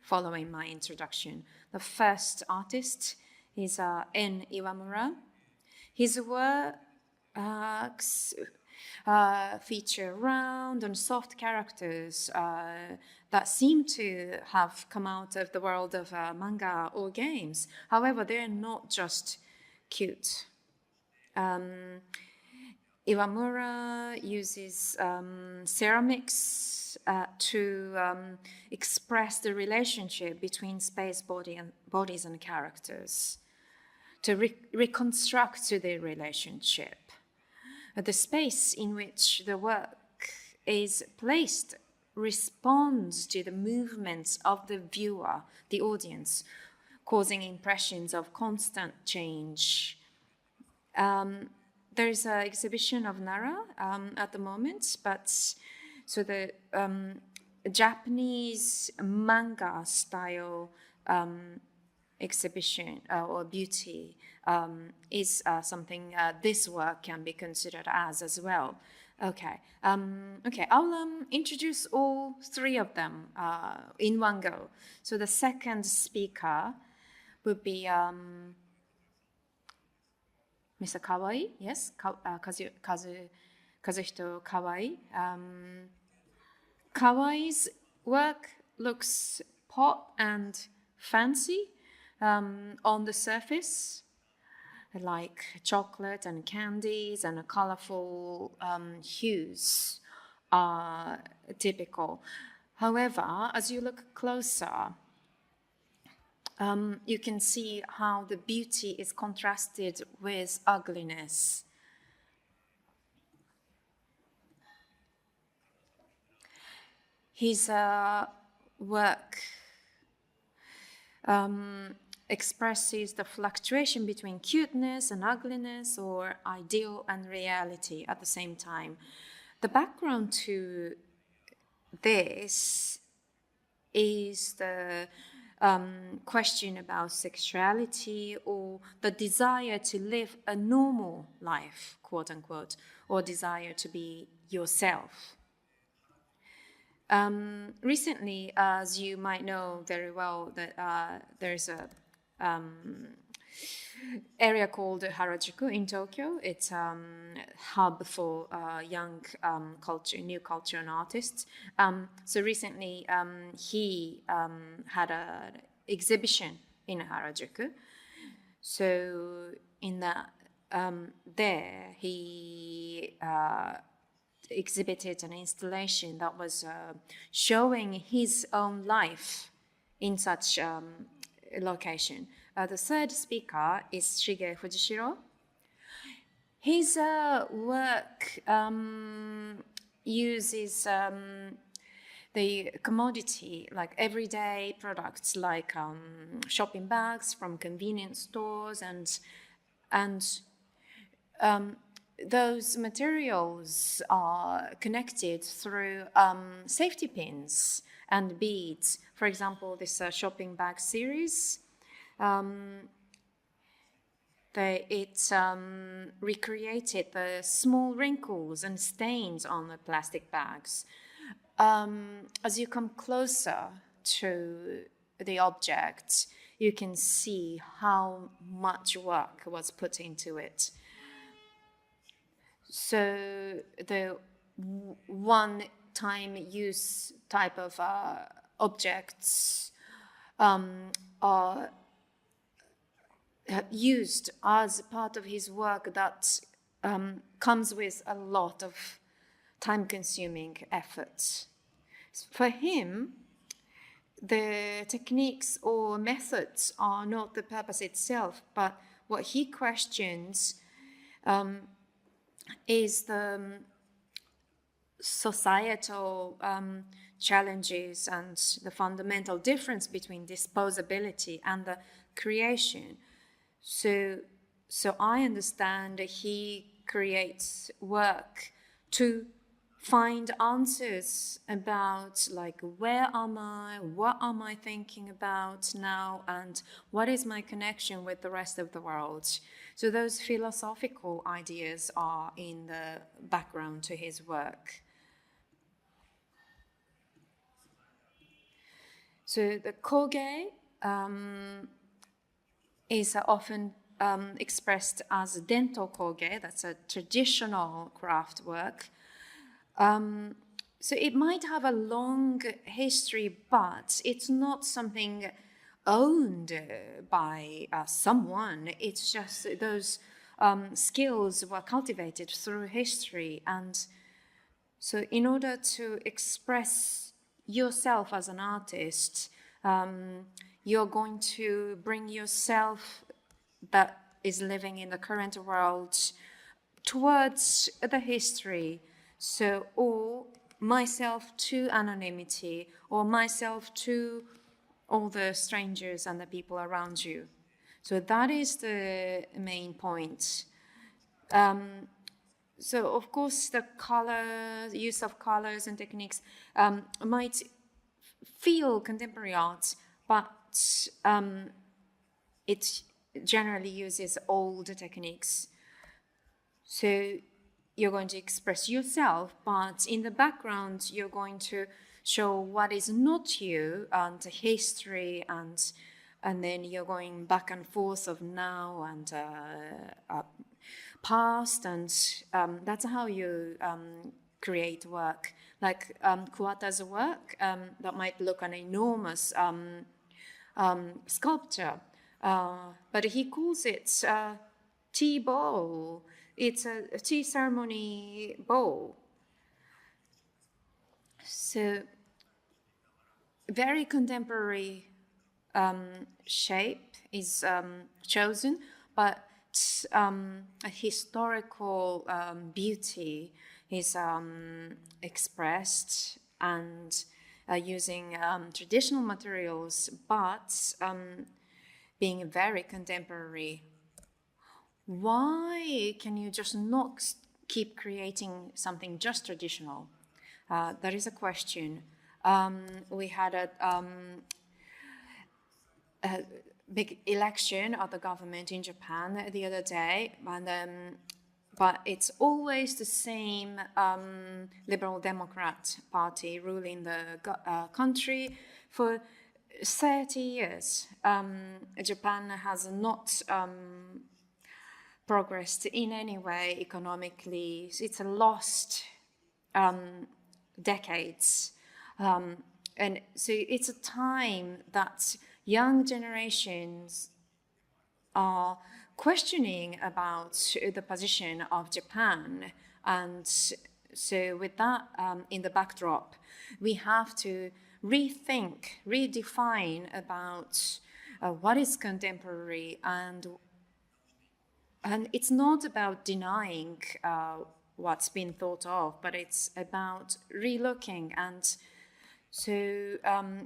following my introduction. The first artist is N. Iwamura. His works feature round and soft characters that seem to have come out of the world of manga or games. However, they're not just cute. Iwamura uses ceramics to express the relationship between space, bodies and characters, to reconstruct the relationship. The space in which the work is placed responds to the movements of the viewer, the audience, causing impressions of constant change. There is an exhibition of Nara at the moment, but so the Japanese manga style exhibition or beauty is something this work can be considered as well. Okay, I'll introduce all three of them in one go. So the second speaker would be Mr. Kawai, yes, Kazuhito Kawai. Kawai's work looks pop and fancy on the surface, like chocolate and candies and colorful hues are typical. However, as you look closer, you can see how the beauty is contrasted with ugliness. His work expresses the fluctuation between cuteness and ugliness, or ideal and reality at the same time. The background to this is the question about sexuality or the desire to live a normal life, quote unquote, or desire to be yourself. Recently, as you might know very well, that there's a area called Harajuku in Tokyo. It's a hub for young new culture and artists. So recently he had an exhibition in Harajuku. So in that there he exhibited an installation that was showing his own life in such location. The third speaker is Shige Fujishiro. His work uses the commodity, like everyday products, like shopping bags from convenience stores, and those materials are connected through safety pins and beads. For example, this shopping bag series, it recreated the small wrinkles and stains on the plastic bags. As you come closer to the object, you can see how much work was put into it. So the one-time use type of objects are used as part of his work that comes with a lot of time-consuming effort. For him, the techniques or methods are not the purpose itself, but what he questions is the societal challenges and the fundamental difference between disposability and the creation. So I understand he creates work to find answers about, like, where am I, what am I thinking about now, and what is my connection with the rest of the world. So those philosophical ideas are in the background to his work. So the Kogei is often expressed as Dento Kogei, that's a traditional craft work. So it might have a long history, but it's not something owned by someone. It's just those skills were cultivated through history. And so in order to express yourself as an artist, you're going to bring yourself that is living in the current world towards the history. So, or myself to anonymity, or myself to all the strangers and the people around you. So that is the main point. So of course the use of colors and techniques might feel contemporary art, but it generally uses old techniques. So you're going to express yourself, but in the background, you're going to show what is not you and history, and then you're going back and forth of now and past, and that's how you create work. Like Kuwata's work, that might look an enormous sculpture, but he calls it tea bowl. It's a tea ceremony bowl. So very contemporary shape is chosen, but a historical beauty is expressed, and using traditional materials, but being very contemporary. Why can you just not keep creating something just traditional? That is a question. We had a big election of the government in Japan the other day, and but it's always the same Liberal Democrat Party ruling the country for 30 years, Japan has not progressed in any way economically. It's a lost decades. And so it's a time that young generations are questioning about the position of Japan. And so with that in the backdrop, we have to rethink, redefine about what is contemporary, and it's not about denying what's been thought of, but it's about relooking. And so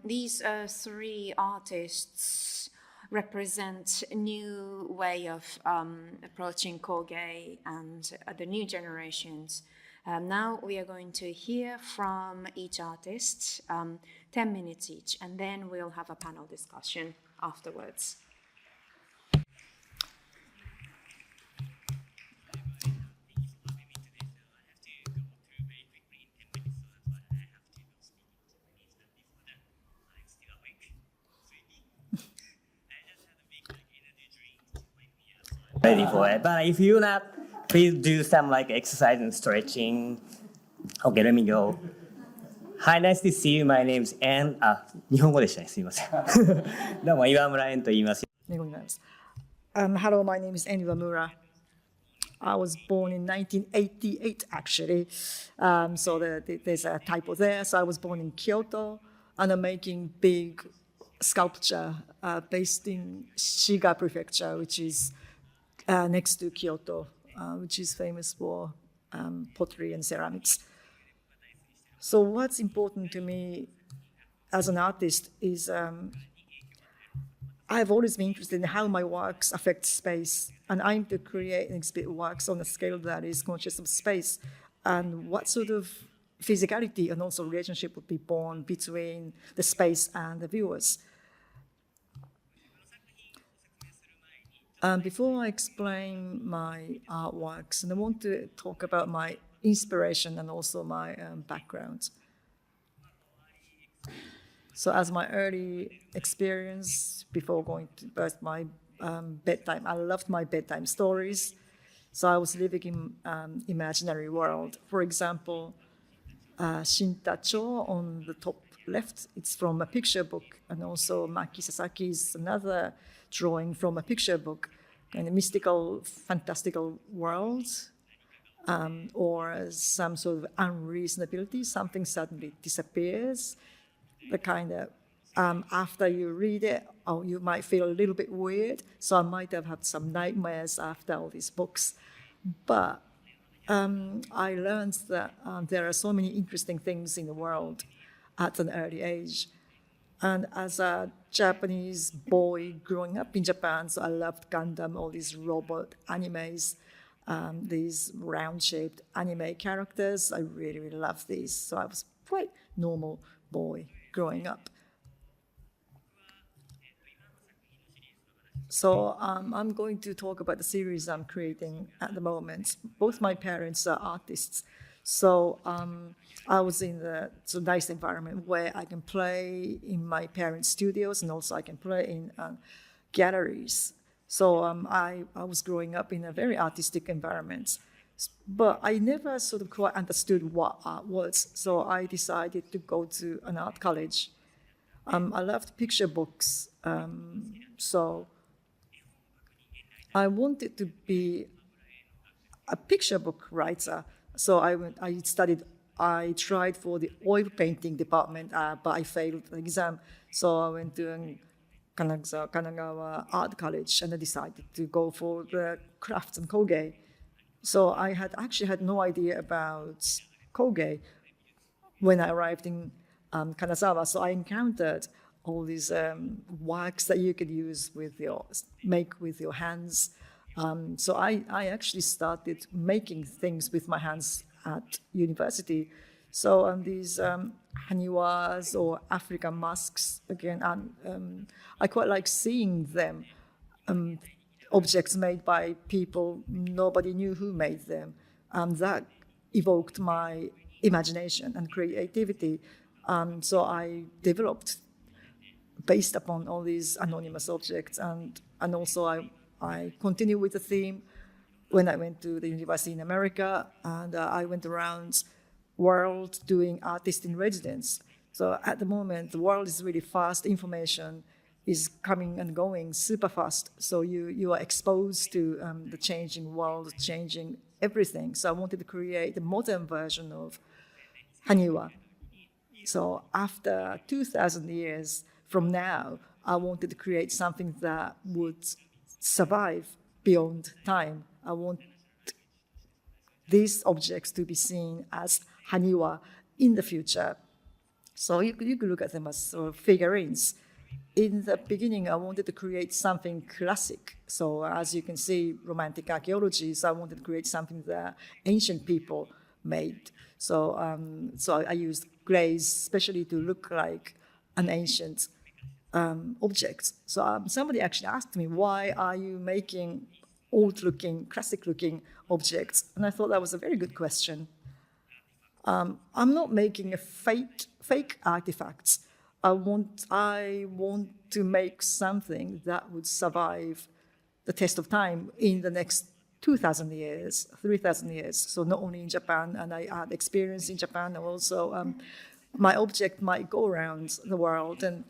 these three artists represent a new way of approaching Kogei and the new generations. Now we are going to hear from each artist, 10 minutes each, and then we'll have a panel discussion afterwards.
Ready for it. But if you're not, please do some like exercise and stretching. Okay, let me go. Hi, nice to see you. My name is Ann. 日本語でしたね。すいません。どうも、岩村エンと言います。
Hello, my name is Iwamura. I was born in 1988, actually. So there's a typo there. So I was born in Kyoto, and I'm making big sculpture based in Shiga Prefecture, which is next to Kyoto, which is famous for pottery and ceramics. So what's important to me as an artist is I've always been interested in how my works affect space, and I aim to create and exhibit works on a scale that is conscious of space, and what sort of physicality and also relationship would be born between the space and the viewers. Before I explain my artworks, and I want to talk about my inspiration and also my background. So as my early experience before going to birth, my bedtime, I loved my bedtime stories. So I was living in imaginary world. For example, Shintacho on the top left, it's from a picture book, and also Maki Sasaki's another drawing from a picture book, kind of mystical, fantastical worlds, or some sort of unreasonability, something suddenly disappears. The kind of, after you read it, you might feel a little bit weird. So I might have had some nightmares after all these books. But I learned that there are so many interesting things in the world at an early age. And as a Japanese boy growing up in Japan, so I loved Gundam, all these robot animes, these round-shaped anime characters. I really, really loved these. So I was quite normal boy growing up. So I'm going to talk about the series I'm creating at the moment. Both my parents are artists. So I was in a nice environment where I can play in my parents' studios, and also I can play in galleries. So I was growing up in a very artistic environment. But I never sort of quite understood what art was. So I decided to go to an art college. I loved picture books. So I wanted to be a picture book writer. So I tried for the oil painting department, but I failed the exam. So I went to Kanagawa Art College, and I decided to go for the crafts and Kogei. So I had no idea about Kogei when I arrived in Kanazawa. So I encountered all these works that you could make with your hands. So I actually started making things with my hands at university. So these haniwas or African masks, again, I quite like seeing them, objects made by people nobody knew who made them. That evoked my imagination and creativity. So I developed based upon all these anonymous objects. And also I continue with the theme when I went to the university in America, and I went around world doing artist in residence. So at the moment, the world is really fast. Information is coming and going super fast. So you are exposed to the changing world, changing everything. So I wanted to create a modern version of Haniwa. So after 2,000 years from now, I wanted to create something that would survive beyond time. I want these objects to be seen as Haniwa in the future. So you could look at them as sort of figurines. In the beginning, I wanted to create something classic. So as you can see, romantic archaeology, so I wanted to create something that ancient people made. So I used glaze, especially to look like an ancient object. So somebody actually asked me, why are you making old-looking, classic-looking objects? And I thought that was a very good question. I'm not making a fake artifacts. I want to make something that would survive the test of time in the next 2,000 years, 3,000 years. So not only in Japan, and I had experience in Japan, and also my object might go around the world, and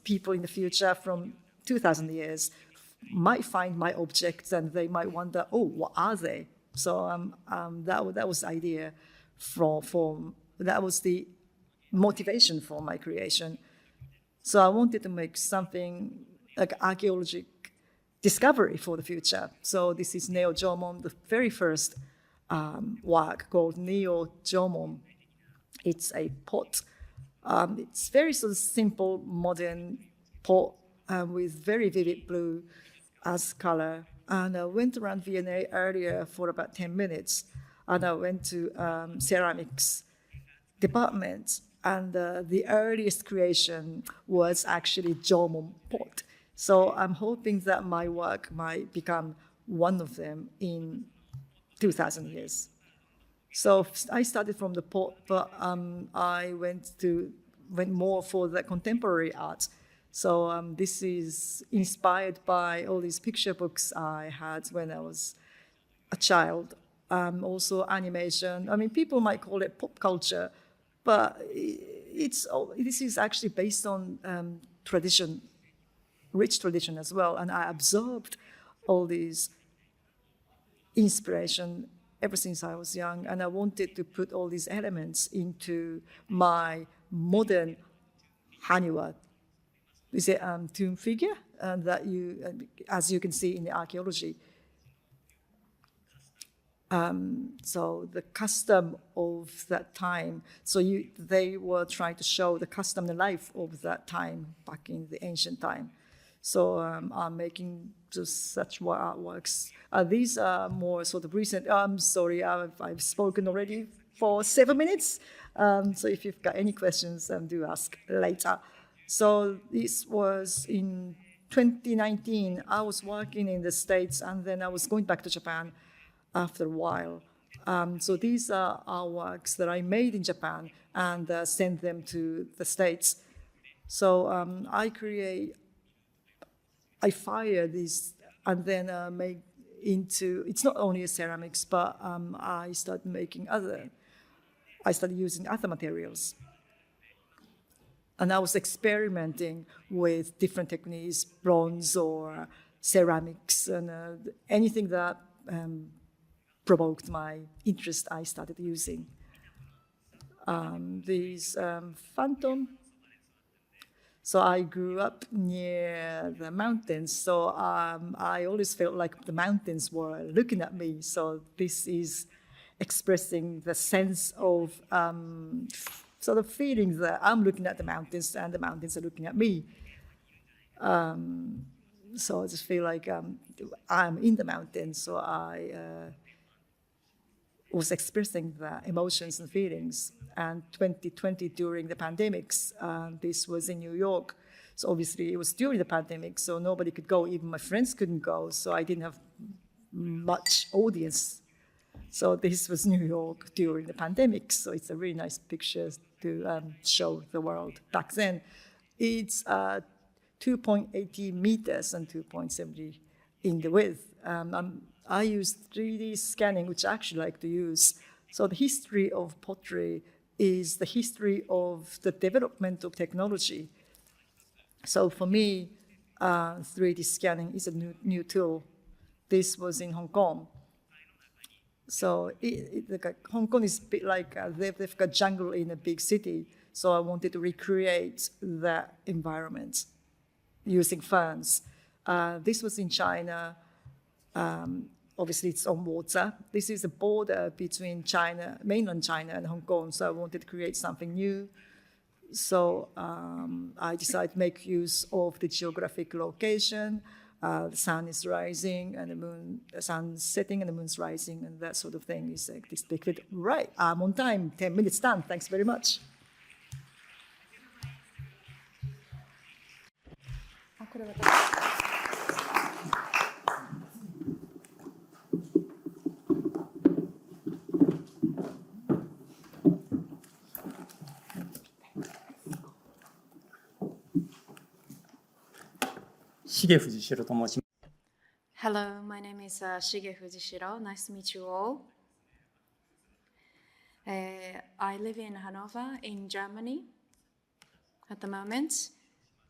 people in the future from 2,000 years might find my objects, and they might wonder, oh, what are they? So that was the idea that was the motivation for my creation. So I wanted to make something like archaeological discovery for the future. So this is Neo Jomon, the very first work called Neo Jomon. It's a pot. It's very sort of simple, modern pot with very vivid blue as color. And I went around V&A earlier for about 10 minutes. And I went to ceramics department. And the earliest creation was actually Jomon pot. So I'm hoping that my work might become one of them in 2,000 years. So I started from the pot, but I went more for the contemporary art. So this is inspired by all these picture books I had when I was a child. Also animation. I mean, people might call it pop culture, but this is actually based on tradition, rich tradition as well. And I absorbed all these inspiration ever since I was young. And I wanted to put all these elements into my modern Haniwa. Is it tomb figure that as you can see in the archaeology. So the custom of that time. So they were trying to show the custom, the life of that time back in the ancient time. So I'm making just such artworks. These are more sort of recent. I'm sorry, I've spoken already for 7 minutes. So if you've got any questions, do ask later. So this was in 2019. I was working in the States, and then I was going back to Japan after a while. So these are artworks that I made in Japan and sent them to the States. So I fire these and then make into, it's not only a ceramics, but I started using other materials. And I was experimenting with different techniques, bronze or ceramics, and anything that provoked my interest, I started using. These phantom. So I grew up near the mountains, so I always felt like the mountains were looking at me. So this is expressing the sense of sort of feeling that I'm looking at the mountains and the mountains are looking at me. So I just feel like I'm in the mountains, so I was expressing the emotions and feelings. And 2020, during the pandemics, this was in New York. So obviously it was during the pandemic, so nobody could go, even my friends couldn't go, so I didn't have much audience. So this was New York during the pandemic, so it's a really nice picture to show the world back then. It's 2.80 meters and 2.70 in the width. I use 3D scanning, which I actually like to use. So the history of pottery is the history of the development of technology. So for me, 3D scanning is a new tool. This was in Hong Kong. So Hong Kong is a bit like they've got jungle in a big city. So I wanted to recreate that environment using ferns. This was in China. Obviously, it's on water. This is a border between China, mainland China, and Hong Kong. So I wanted to create something new. So I decided to make use of the geographic location. The sun is rising and the sun's setting and the moon's rising, and that sort of thing is depicted. Right, I'm on time, 10 minutes done. Thanks very much.
Shige Fujishiro と申します。
Hello, my name is Shige Fujishiro. Nice to meet you all. I live in Hanover in Germany at the moment.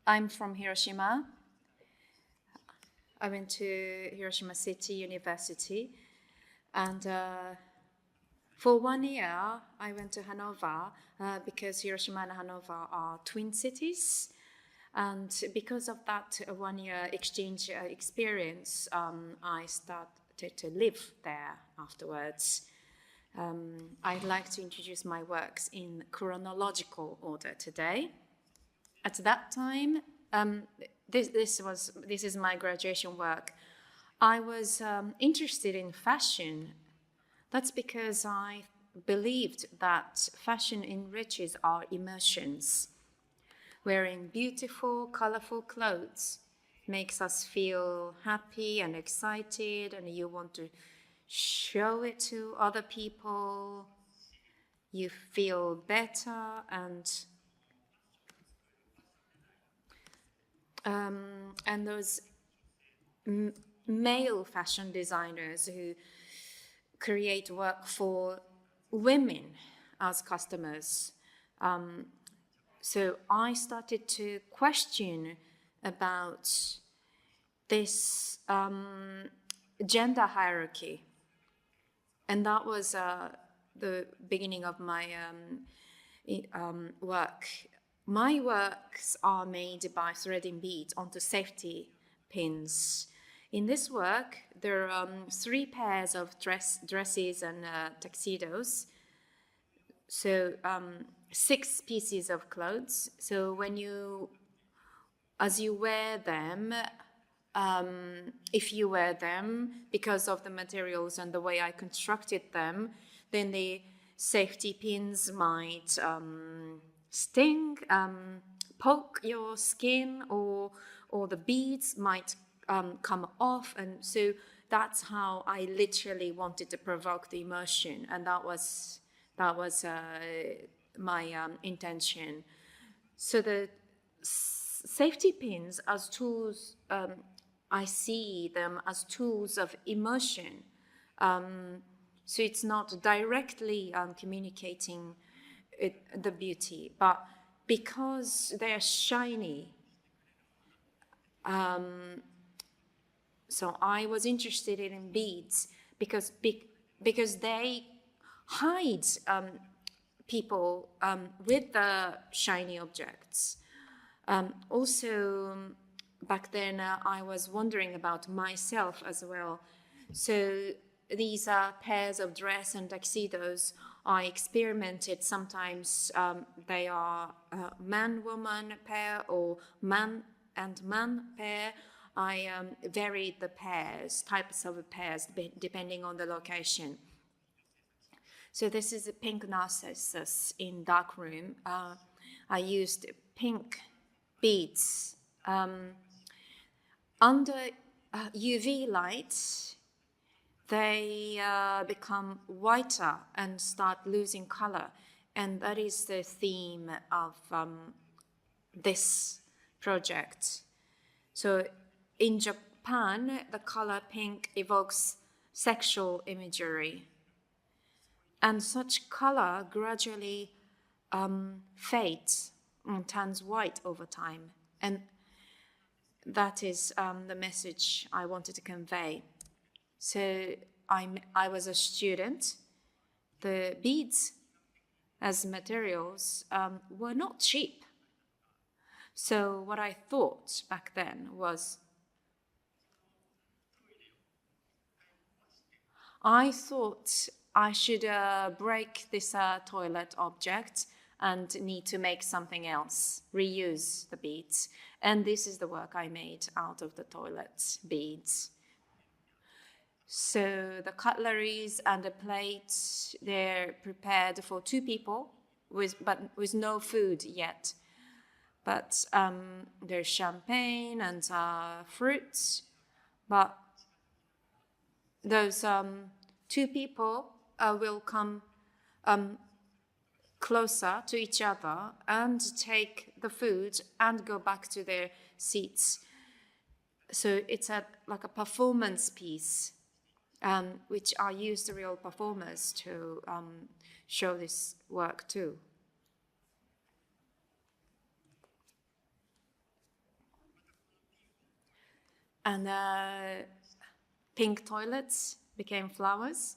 I'm from Hiroshima. I went to Hiroshima City University, and for 1 year I went to Hanover because Hiroshima and Hanover are twin cities. And because of that 1 year exchange experience, I started to live there afterwards. I'd like to introduce my works in chronological order today. At that time, this is my graduation work. I was interested in fashion. That's because I believed that fashion enriches our emotions. Wearing beautiful, colorful clothes makes us feel happy and excited, and you want to show it to other people. You feel better, and those male fashion designers who create work for women as customers. So I started to question about this gender hierarchy. And that was the beginning of my work. My works are made by threading beads onto safety pins. In this work, there are 3 pairs of dresses and tuxedos. So 6 pieces of clothes. So as you wear them, if you wear them because of the materials and the way I constructed them, then the safety pins might sting, poke your skin, or the beads might come off. And so that's how I literally wanted to provoke the emotion, and that was my intention. So the safety pins as tools, I see them as tools of emotion. So it's not directly communicating the beauty, but because they're shiny. So I was interested in beads because they hide people with the shiny objects. Also, back then I was wondering about myself as well. So these are pairs of dress and tuxedos I experimented. Sometimes they are man-woman pair or man and man pair. I varied the types of pairs, depending on the location. So this is a pink narcissus in dark room. I used pink beads. Under UV light, they become whiter and start losing color. And that is the theme of this project. So in Japan, the color pink evokes sexual imagery. And such color gradually fades and turns white over time. And that is the message I wanted to convey. So I was a student. The beads as materials were not cheap. So what I thought back then was, I thought I should break this toilet object and need to make something else, reuse the beads. And this is the work I made out of the toilet beads. So the cutleries and the plates, they're prepared for 2 people, but with no food yet. But there's champagne and fruits. But those 2 people will come closer to each other and take the food and go back to their seats. So it's like a performance piece, which I used real performers to show this work too. And pink toilets became flowers.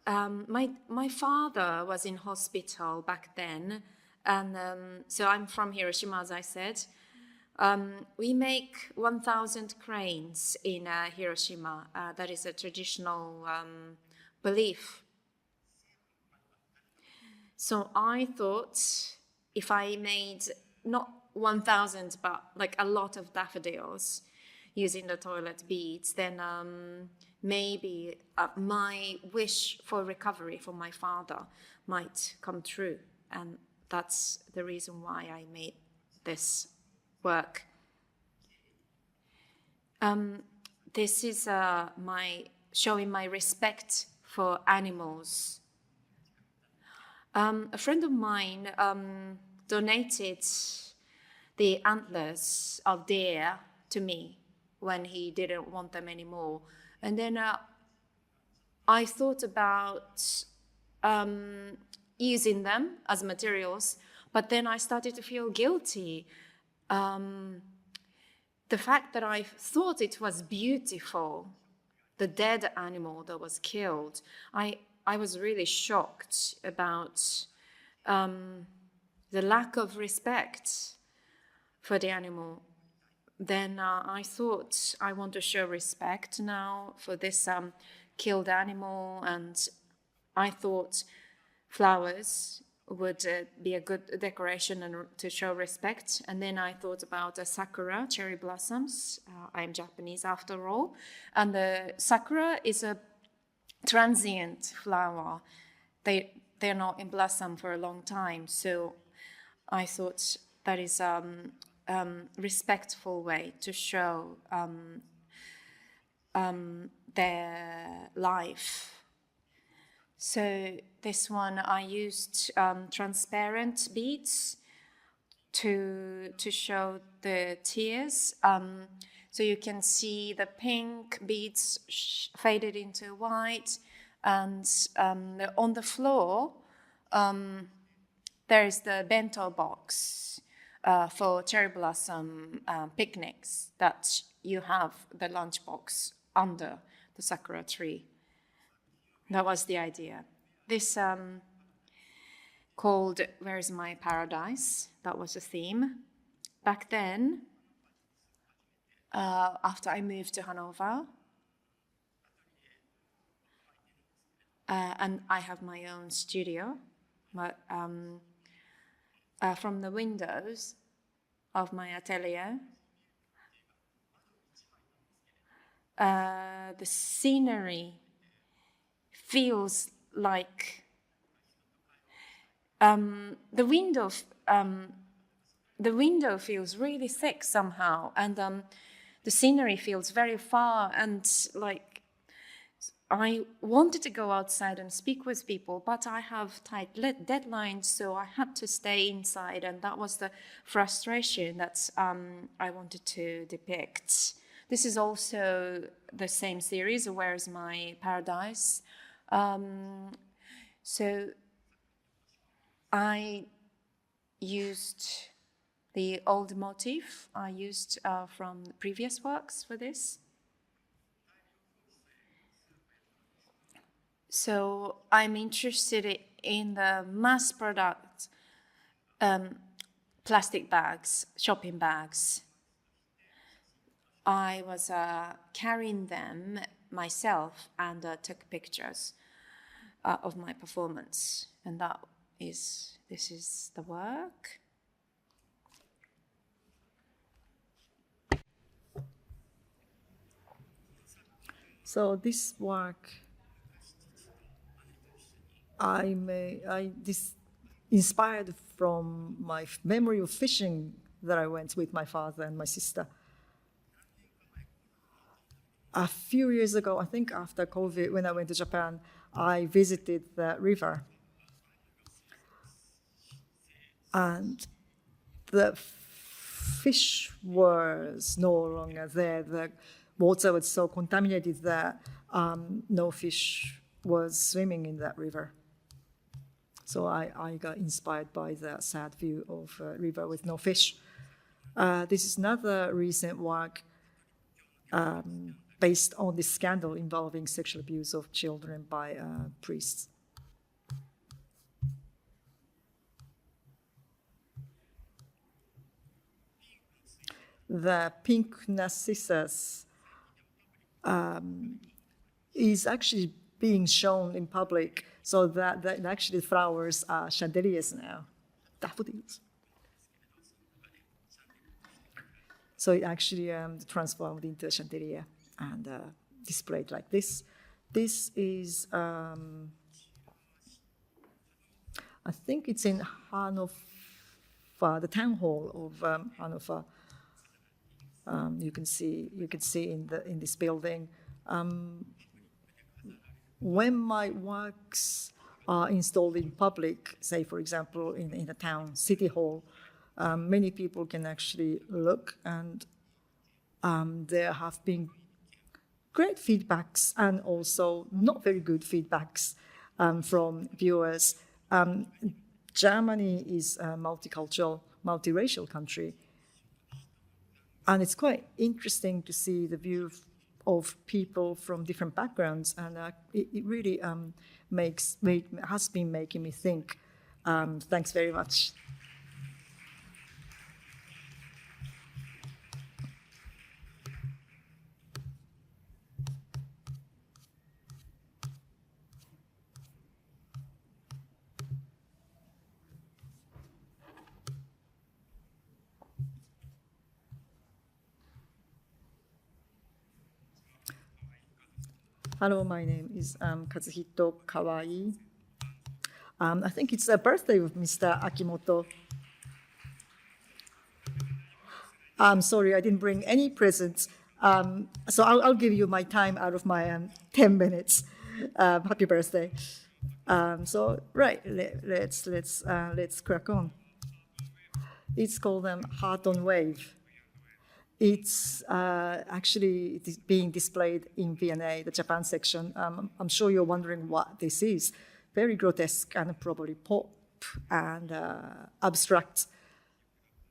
My father was in hospital back then, and so I'm from Hiroshima, as I said. We make 1,000 cranes in Hiroshima. That is a traditional belief. So I thought if I made not 1,000, but like a lot of daffodils using the toilet beads, then maybe my wish for recovery for my father might come true. And that's the reason why I made this work. This is my showing my respect for animals. A friend of mine donated the antlers of deer to me when he didn't want them anymore. And then I thought about using them as materials, but then I started to feel guilty. The fact that I thought it was beautiful, the dead animal that was killed, I was really shocked about the lack of respect for the animal. Then I thought I want to show respect now for this killed animal, and I thought flowers would be a good decoration and to show respect. And then I thought about sakura, cherry blossoms. I'm Japanese after all. And the sakura is a transient flower. They're not in blossom for a long time. So I thought that is respectful way to show their life. So this one I used transparent beads to show the tears. So you can see the pink beads faded into white, and on the floor there is the bento box for cherry blossom picnics, that you have the lunchbox under the sakura tree. That was the idea. This called Where is My Paradise? That was the theme. Back then, after I moved to Hanover, and I have my own studio, but from the windows of my atelier, the scenery feels like the window feels really thick somehow, and the scenery feels very far, and like I wanted to go outside and speak with people, but I have tight deadlines, so I had to stay inside, and that was the frustration that I wanted to depict. This is also the same series, Where is My Paradise? So I used the old motif I used from previous works for this. So I'm interested in the mass product plastic bags, shopping bags. I was carrying them myself and took pictures of my performance, and this is the work.
So this work, this inspired from my memory of fishing that I went with my father and my sister. A few years ago, I think after COVID, when I went to Japan, I visited the river. And the fish was no longer there. The water was so contaminated that no fish was swimming in that river. So I got inspired by the sad view of a river with no fish. This is another recent work based on this scandal involving sexual abuse of children by priests. The pink narcissus is actually being shown in public, so that actually flowers are chandeliers now, daffodils. So it actually transformed into a chandelier and displayed like this. This is, I think it's in Hanover, the town hall of Hanover. You can see in this building. When my works are installed in public, say for example in a town city hall, many people can actually look, and there have been great feedbacks and also not very good feedbacks from viewers. Germany is a multicultural, multiracial country. And it's quite interesting to see the view of people from different backgrounds, and it really has been making me think. Thanks very much. Hello, my name is Kazuhito Kawai. I think it's the birthday of Mr. Akimoto. I'm sorry, I didn't bring any presents. So I'll give you my time out of my 10 minutes. Happy birthday. So right, let's crack on. It's called Heart on Wave. It's actually being displayed in V&A, the Japan section. I'm sure you're wondering what this is. Very grotesque and probably pop and abstract.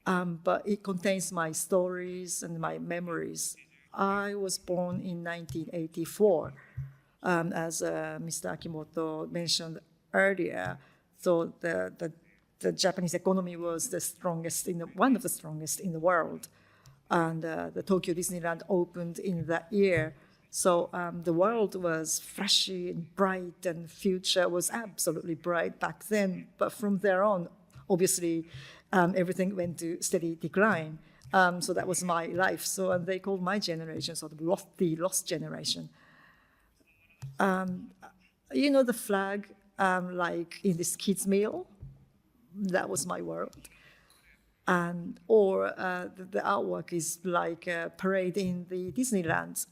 But it contains my stories and my memories. I was born in 1984, as Mr. Akimoto mentioned earlier. So the Japanese economy was the strongest, one of the strongest in the world. And the Tokyo Disneyland opened in that year. So the world was flashy and bright, and the future was absolutely bright back then. But from there on, obviously, everything went to steady decline. So that was my life. So they called my generation sort of the lost generation. You know the flag, like in this kids' meal? That was my world. Or the artwork is like a parade in the Disneyland,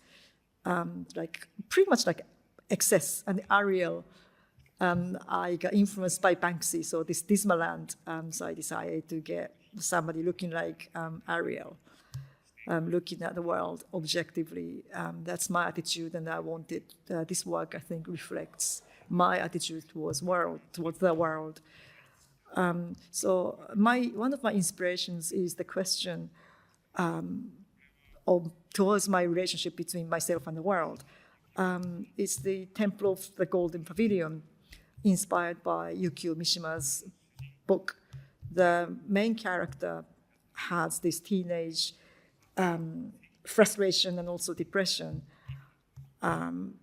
like pretty much like excess and Ariel. I got influenced by Banksy, so this Dismaland. So I decided to get somebody looking like Ariel, looking at the world objectively. That's my attitude, and I wanted this work, I think, reflects my attitude towards the world. So one of my inspirations is the question towards my relationship between myself and the world. It's the Temple of the Golden Pavilion, inspired by Yukio Mishima's book. The main character has this teenage frustration and also depression.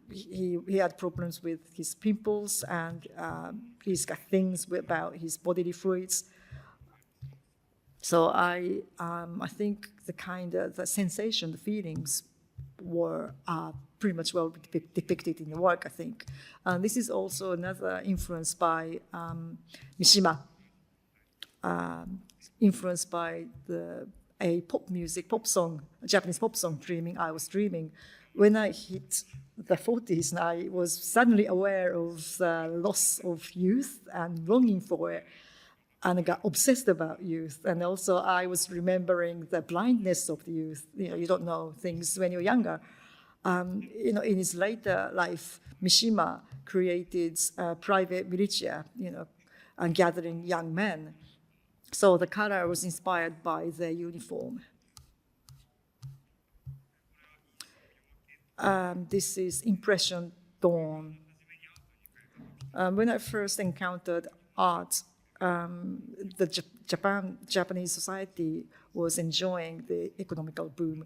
He had problems with his pimples, and he's got things about his bodily fluids. So I think the sensation, the feelings were pretty much well depicted in the work, I think. This is also another influence by Mishima, influenced by a pop song, a Japanese pop song, Dreaming, I Was Dreaming. When I hit the 40s, I was suddenly aware of the loss of youth and longing for it, and I got obsessed about youth. And also I was remembering the blindness of the youth. You don't know things when you're younger. In his later life, Mishima created a private militia, and gathering young men. So the color was inspired by their uniform. This is Impression Dawn. When I first encountered art, the Japanese society was enjoying the economical boom,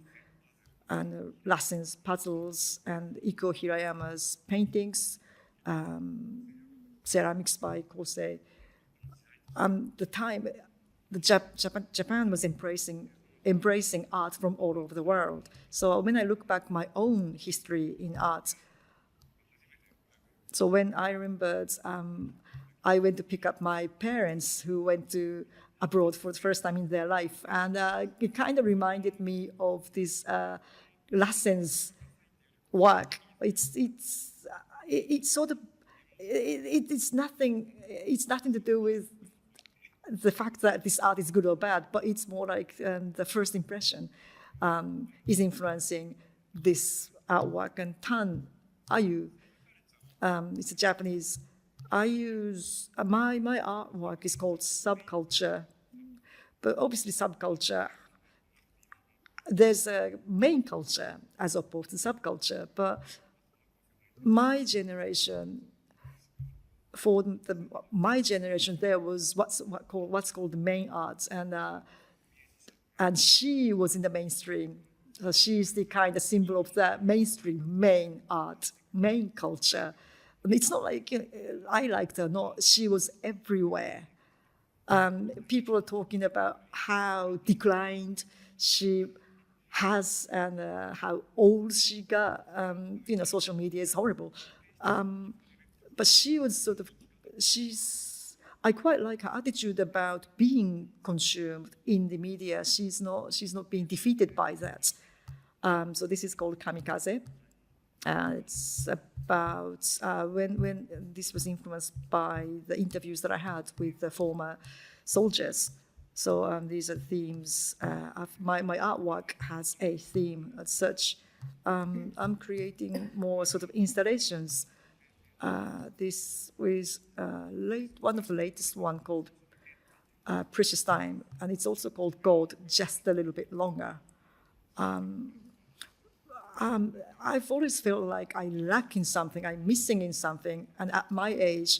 and Lassen's puzzles and Iko Hirayama's paintings, ceramics by Kosei. Japan was embracing art from all over the world. So when I look back my own history in art, so when I remembered, I went to pick up my parents who went to abroad for the first time in their life, and it kind of reminded me of this Lassen's work. It's nothing to do with the fact that this art is good or bad, but it's more like the first impression is influencing this artwork. And Tan Ayu, it's a Japanese. I use my artwork is called subculture, but obviously subculture. There's a main culture as opposed to subculture, but my generation. For my generation, there was what's called the main arts, and she was in the mainstream. So she's the kind of symbol of the mainstream, main art, main culture. And it's not like I liked her. No, she was everywhere. People are talking about how declined she has and how old she got. Social media is horrible. But she was I quite like her attitude about being consumed in the media. She's not being defeated by that. So this is called Kamikaze. It's about when this was influenced by the interviews that I had with the former soldiers. So these are themes. My artwork has a theme as such. I'm creating more sort of installations. This was one of the latest one called Precious Time, and it's also called God, just a little bit longer. I've always felt like I lack in something, I'm missing in something, and at my age,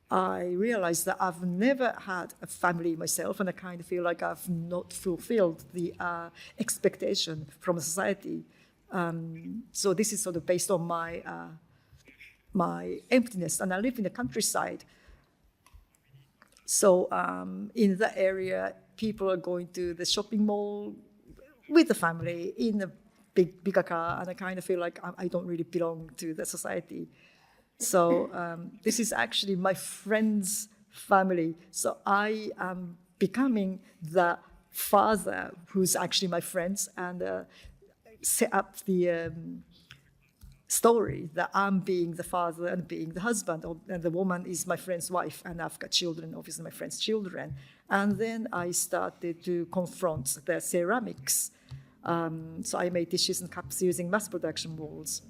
I realized that I've never had a family myself, and I kind of feel like I've not fulfilled the expectation from society. So this is sort of based on my emptiness, and I live in the countryside. So in that area, people are going to the shopping mall with the family in a bigger car, and I kind of feel like I don't really belong to the society. So this is actually my friend's family. So I am becoming the father who's actually my friends, and set up the story that I'm being the father and being the husband, and the woman is my friend's wife, and I've got children, obviously my friend's children. And then I started to confront the ceramics. So I made dishes and cups using mass production molds.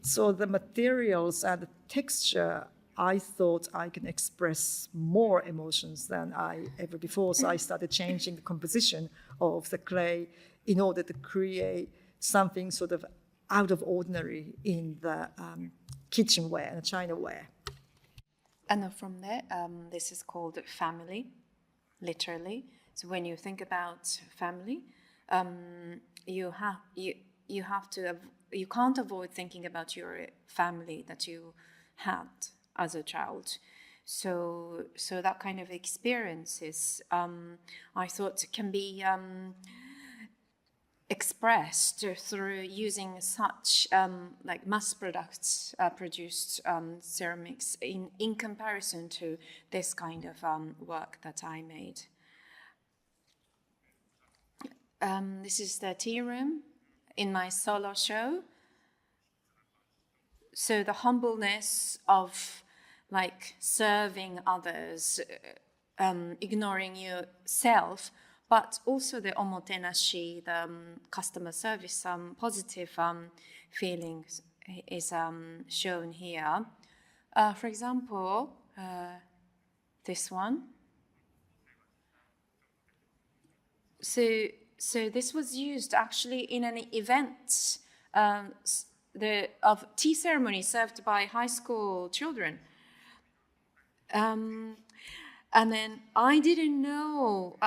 So the materials and the texture, I thought I can express more emotions than I ever before. So I started changing the composition of the clay in order to create something sort of out of ordinary in the kitchenware and chinaware.
And from there, this is called family, literally. So when you think about family, you can't avoid thinking about your family that you had as a child. So that kind of experiences, I thought, can be expressed through using such like mass produced ceramics in comparison to this kind of work that I made. This is the tea room in my solo show. So the humbleness of like serving others, ignoring yourself, but also the omotenashi, the customer service, positive feelings is shown here. For example, this one. So this was used actually in an event of tea ceremony served by high school children. And then I didn't know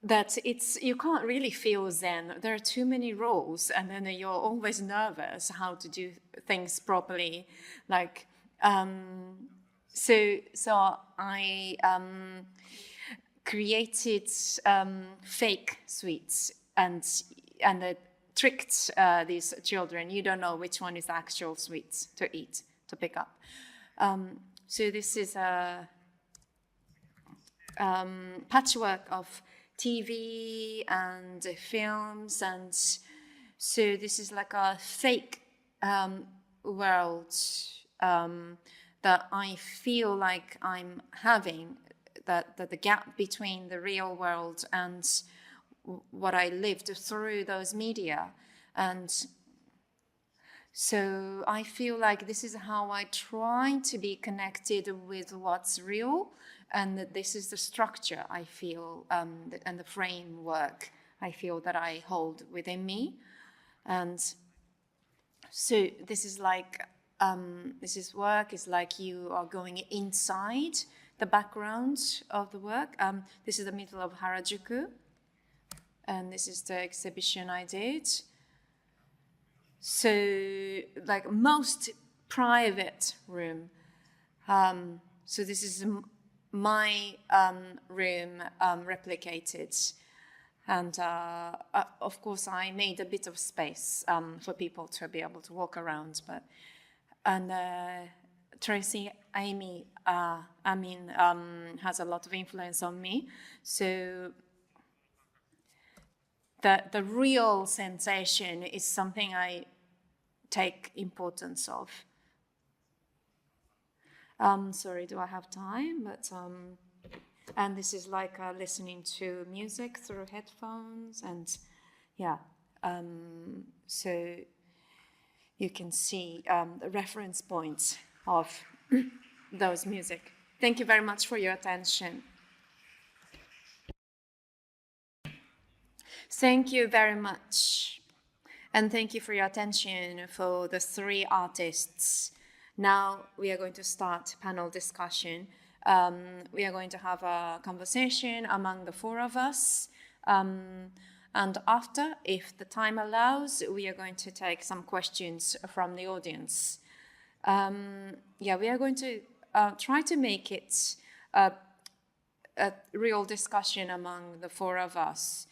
that you can't really feel Zen. There are too many roles, and then you're always nervous how to do things properly. Like, so I created fake sweets and tricked these children. You don't know which one is the actual sweets to eat, to pick up. So this is a patchwork of TV and films, and so this is like a fake world that I feel like I'm having, that the gap between the real world and what I lived through those media. And so I feel like this is how I try to be connected with what's real, and that this is the structure I feel, and the framework I feel that I hold within me. And so this is like, work is like you are going inside the background of the work. This is the middle of Harajuku, and this is the exhibition I did. So, like most private room. So this is my room replicated. And of course, I made a bit of space for people to be able to walk around. And Tracy Amy has a lot of influence on me. So the real sensation is something I take importance of. Sorry, do I have time? But and this is like listening to music through headphones, and yeah. So you can see the reference points of those music. Thank you very much for your attention. Thank you very much. And thank you for your attention for the three artists. Now we are going to start panel discussion. We are going to have a conversation among the four of us. And after, if the time allows, we are going to take some questions from the audience. We are going to try to make it a real discussion among the four of us.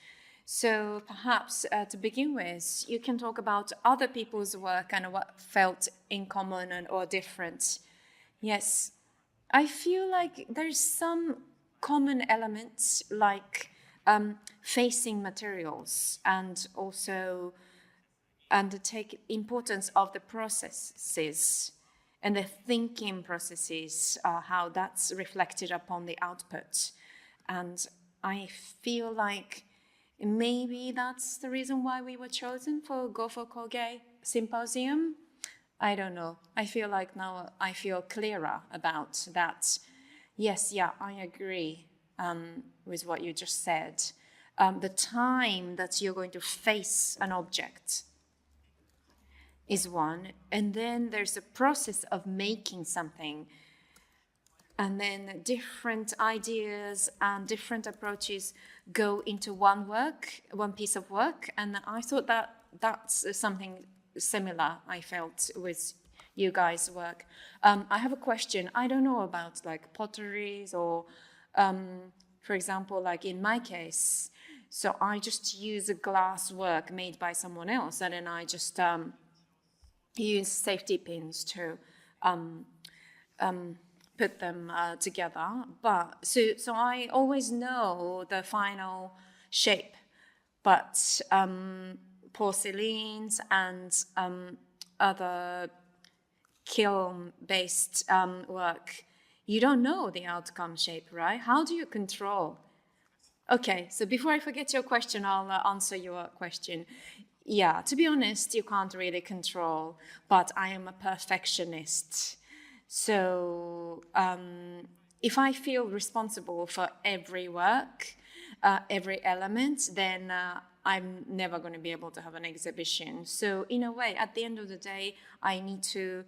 So perhaps to begin with, you can talk about other people's work and what felt in common or different. Yes, I feel like there's some common elements like facing materials and also and take importance of the processes and the thinking processes, how that's reflected upon the output. And I feel like maybe that's the reason why we were chosen for Go for Kogei Symposium. I don't know. I feel like now I feel clearer about that. Yes, yeah, I agree with what you just said. The time that you're going to face an object is one, and then there's a process of making something, and then different ideas and different approaches go into one piece of work. And I thought that that's something similar I felt with you guys' work. I have a question. I don't know about like potteries or, for example, like in my case, so I just use a glass work made by someone else, and then I just use safety pins to put them together. But so I always know the final shape, but porcelains and other kiln-based work, you don't know the outcome shape, right? How do you control? Okay, so before I forget your question, I'll answer your question. Yeah, to be honest, you can't really control, but I am a perfectionist. So if I feel responsible for every work, every element, then I'm never going to be able to have an exhibition. So in a way, at the end of the day, I need to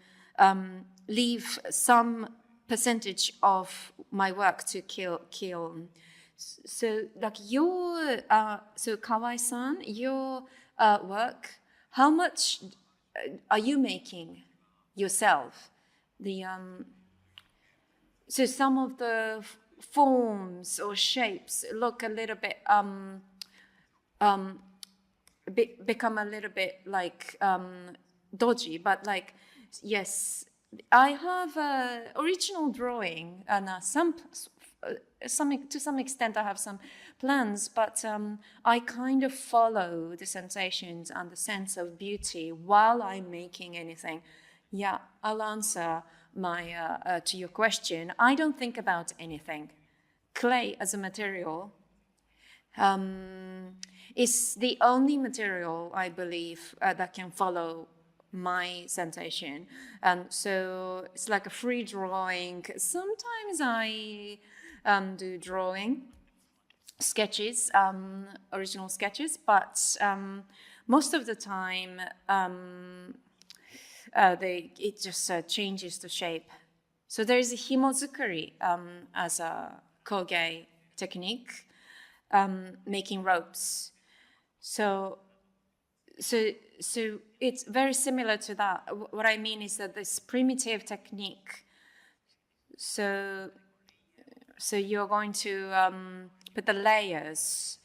leave some percentage of my work to kiln. So like your, so Kawai-san, your work, how much are you making yourself? So some of the forms or shapes look a little bit become a little bit like dodgy, but like, yes, I have an original drawing and to some extent I have some plans, but I kind of follow the sensations and the sense of beauty while I'm making anything. Yeah, I'll answer my to your question. I don't think about anything. Clay as a material is the only material, I believe, that can follow my sensation. And so it's like a free drawing. Sometimes I do drawing sketches, original sketches, but most of the time it just changes the shape. So there is a himozukuri as a Kogei technique, making ropes. So it's very similar to that. What I mean is that this primitive technique, so you're going to put the layers,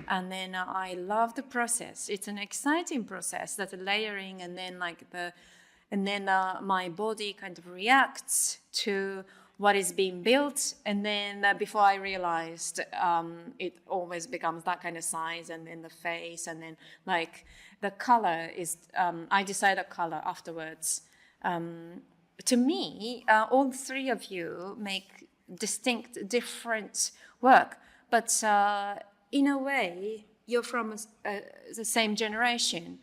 and then I love the process. It's an exciting process, that layering, and then my body kind of reacts to what is being built, and then before I realized, it always becomes that kind of size, and then the face, and then like the color is, I decide a color afterwards. To me, all three of you make distinct, different work, but in a way, you're from the same generation.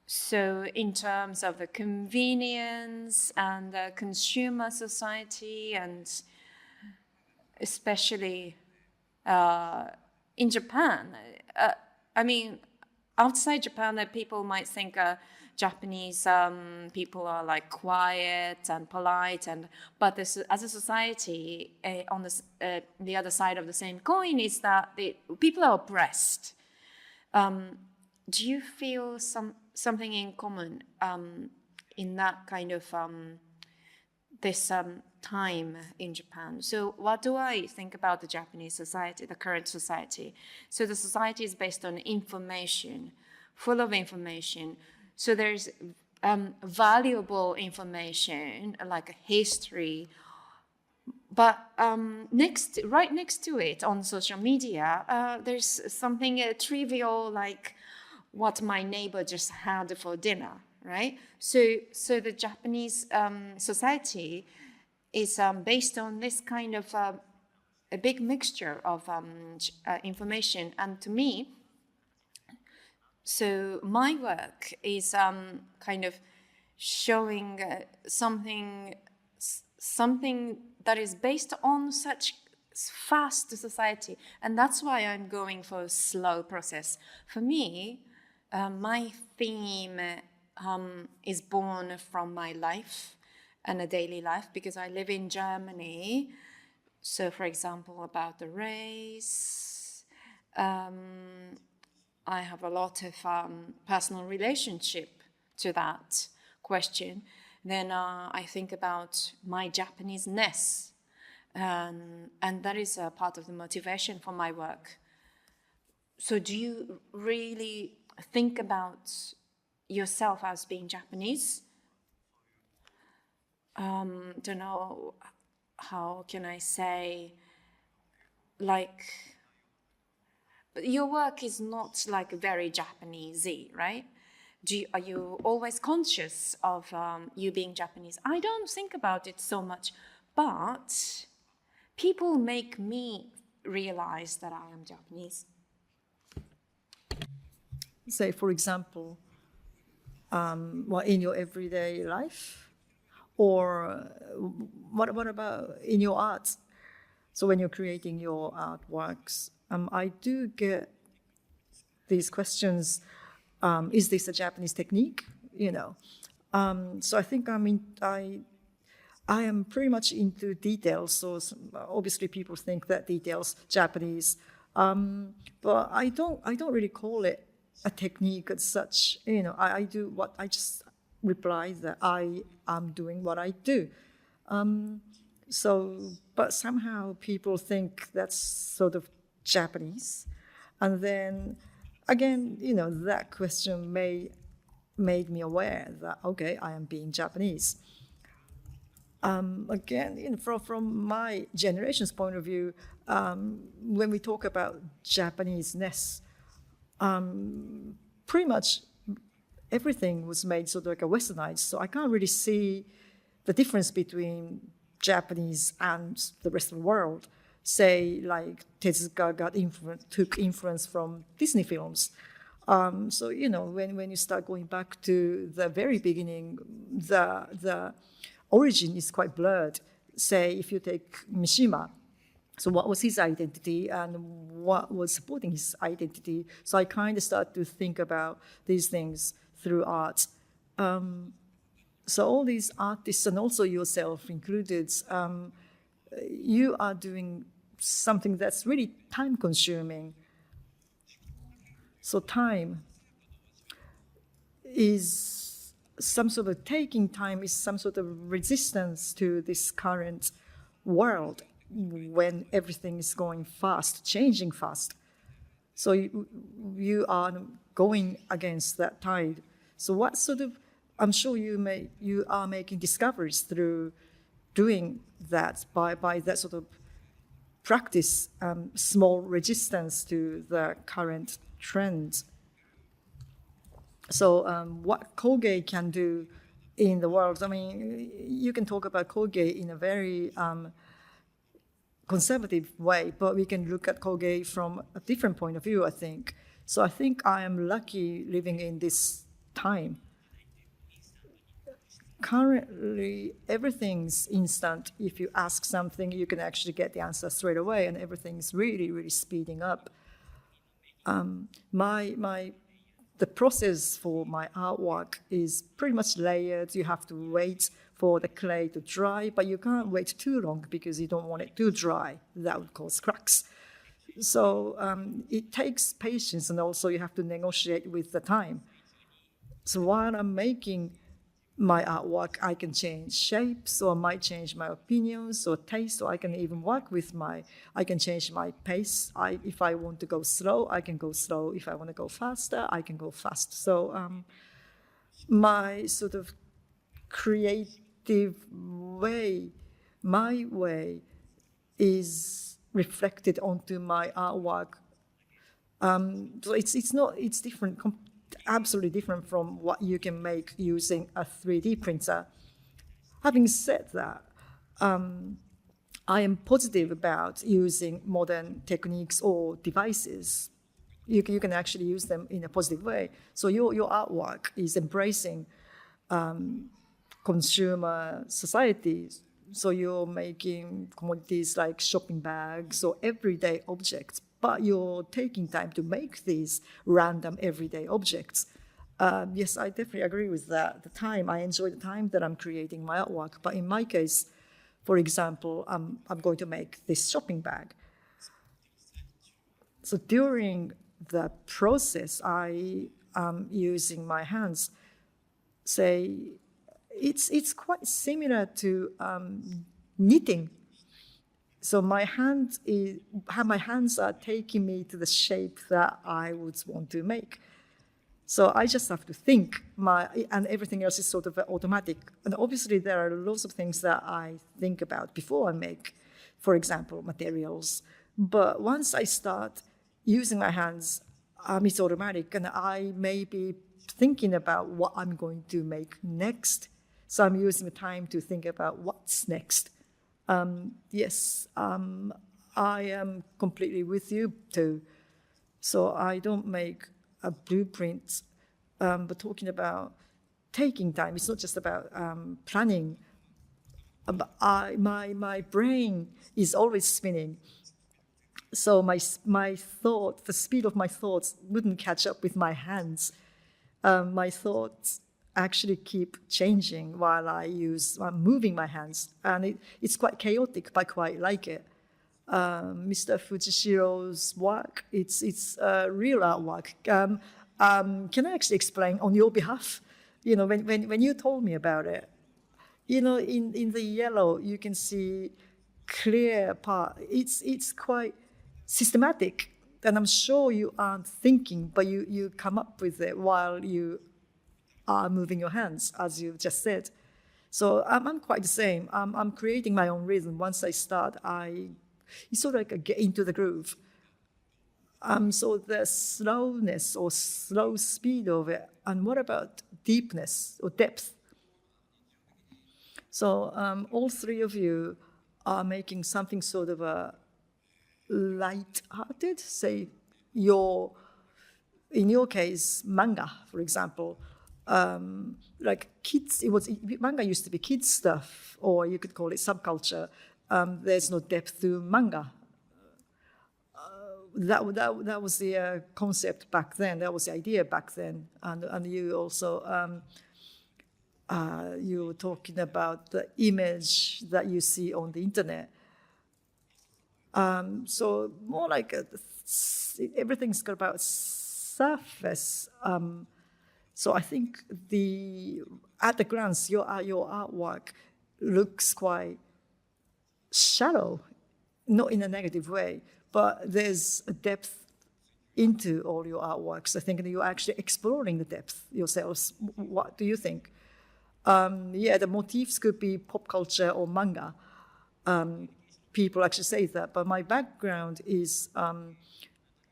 So in terms of the convenience and the consumer society, and especially in Japan, I mean, outside Japan, that people might think Japanese people are like quiet and polite, but this, as a society, on the other side of the same coin is that people are oppressed. Do you feel something in common in that kind of this time in Japan? So what do I think about the Japanese society, the current society? So the society is based on information, full of information. So there's valuable information like a history, but right next to it on social media, there's something trivial like what my neighbor just had for dinner, right? So the Japanese society is based on this kind of a big mixture of information. And to me, so my work is kind of showing something that is based on such fast society, and that's why I'm going for a slow process. For me, my theme is born from my life and a daily life, because I live in Germany. So, for example, about the race, I have a lot of personal relationship to that question. Then I think about my Japanese-ness, and that is a part of the motivation for my work. So do you really think about yourself as being Japanese? Don't know, how can I say, like, your work is not like very Japanese-y, right? Are you always conscious of you being Japanese? I don't think about it so much, but people make me realize that I am Japanese.
Say, for example, in your everyday life, or what about in your art? So when you're creating your artworks, I do get these questions. Is this a Japanese technique? So I think I am pretty much into details. So obviously people think that details Japanese, but I don't really call it a technique as such. I do what I just reply that I am doing what I do. But somehow people think that's sort of Japanese, and then again, that question made me aware that, okay, I am being Japanese. Again, from my generation's point of view, when we talk about Japanese-ness, pretty much everything was made sort of like a westernized, so I can't really see the difference between Japanese and the rest of the world. Say, like Tezuka took influence from Disney films. So, when you start going back to the very beginning, the origin is quite blurred. Say, if you take Mishima, so what was his identity and what was supporting his identity? So I kind of start to think about these things through art. So all these artists, and also yourself included, you are doing something that's really time-consuming. So time is some sort of taking time, is some sort of resistance to this current world when everything is going fast, changing fast. So you are going against that tide. So what sort of, I'm sure you are making discoveries through doing that by that sort of practice, small resistance to the current trends. So what Kogei can do in the world, I mean, you can talk about Kogei in a very conservative way, but we can look at Kogei from a different point of view, I think. So I think I am lucky living in this time. Currently, everything's instant. If you ask something, you can actually get the answer straight away, and everything's really, really speeding up. The process for my artwork is pretty much layered. You have to wait for the clay to dry, but you can't wait too long because you don't want it too dry. That would cause cracks. So it takes patience, and also you have to negotiate with the time. So while I'm making my artwork, I can change shapes, or I might change my opinions or taste, or I can even work with I can change my pace. If I want to go slow, I can go slow. If I want to go faster, I can go fast. So my sort of creative way, my way, is reflected onto my artwork. So it's different, absolutely different from what you can make using a 3D printer. Having said that, I am positive about using modern techniques or devices. You can actually use them in a positive way. So your artwork is embracing consumer society. So you're making commodities like shopping bags or everyday objects, but you're taking time to make these random everyday objects. Yes, I definitely agree with that. I enjoy the time that I'm creating my artwork. But in my case, for example, I'm going to make this shopping bag. So during the process, I am using my hands. Say, it's quite similar to knitting. So my hands are taking me to the shape that I would want to make. So I just have to think, and everything else is sort of automatic. And obviously there are lots of things that I think about before I make, for example, materials. But once I start using my hands, it's automatic, and I may be thinking about what I'm going to make next. So I'm using the time to think about what's next. Yes, I am completely with you too. So I don't make a blueprint, but talking about taking time. It's not just about planning. But my brain is always spinning. So my thought, the speed of my thoughts wouldn't catch up with my hands. My thoughts actually keep changing while I'm moving my hands. And it's quite chaotic, but I quite like it. Mr. Fujishiro's work, it's real artwork. Can I actually explain on your behalf? You know, when you told me about it, you know, in the yellow, you can see clear part. It's quite systematic, and I'm sure you aren't thinking, but you come up with it while you are moving your hands, as you just said. So I'm quite the same. I'm creating my own rhythm. Once I start, it's sort of like I get into the groove. So the slowness or slow speed of it, and what about deepness or depth? So all three of you are making something sort of a light-hearted. Say, in your case, manga, for example. Like kids, manga used to be kids stuff, or you could call it subculture. There's no depth to manga. That was the concept back then. That was the idea back then. And you also, you were talking about the image that you see on the internet. So more like everything's got about surface. So I think at the glance, your artwork looks quite shallow, not in a negative way, but there's a depth into all your artworks. I think that you're actually exploring the depth yourselves. What do you think? Yeah, the motifs could be pop culture or manga. People actually say that, but my background is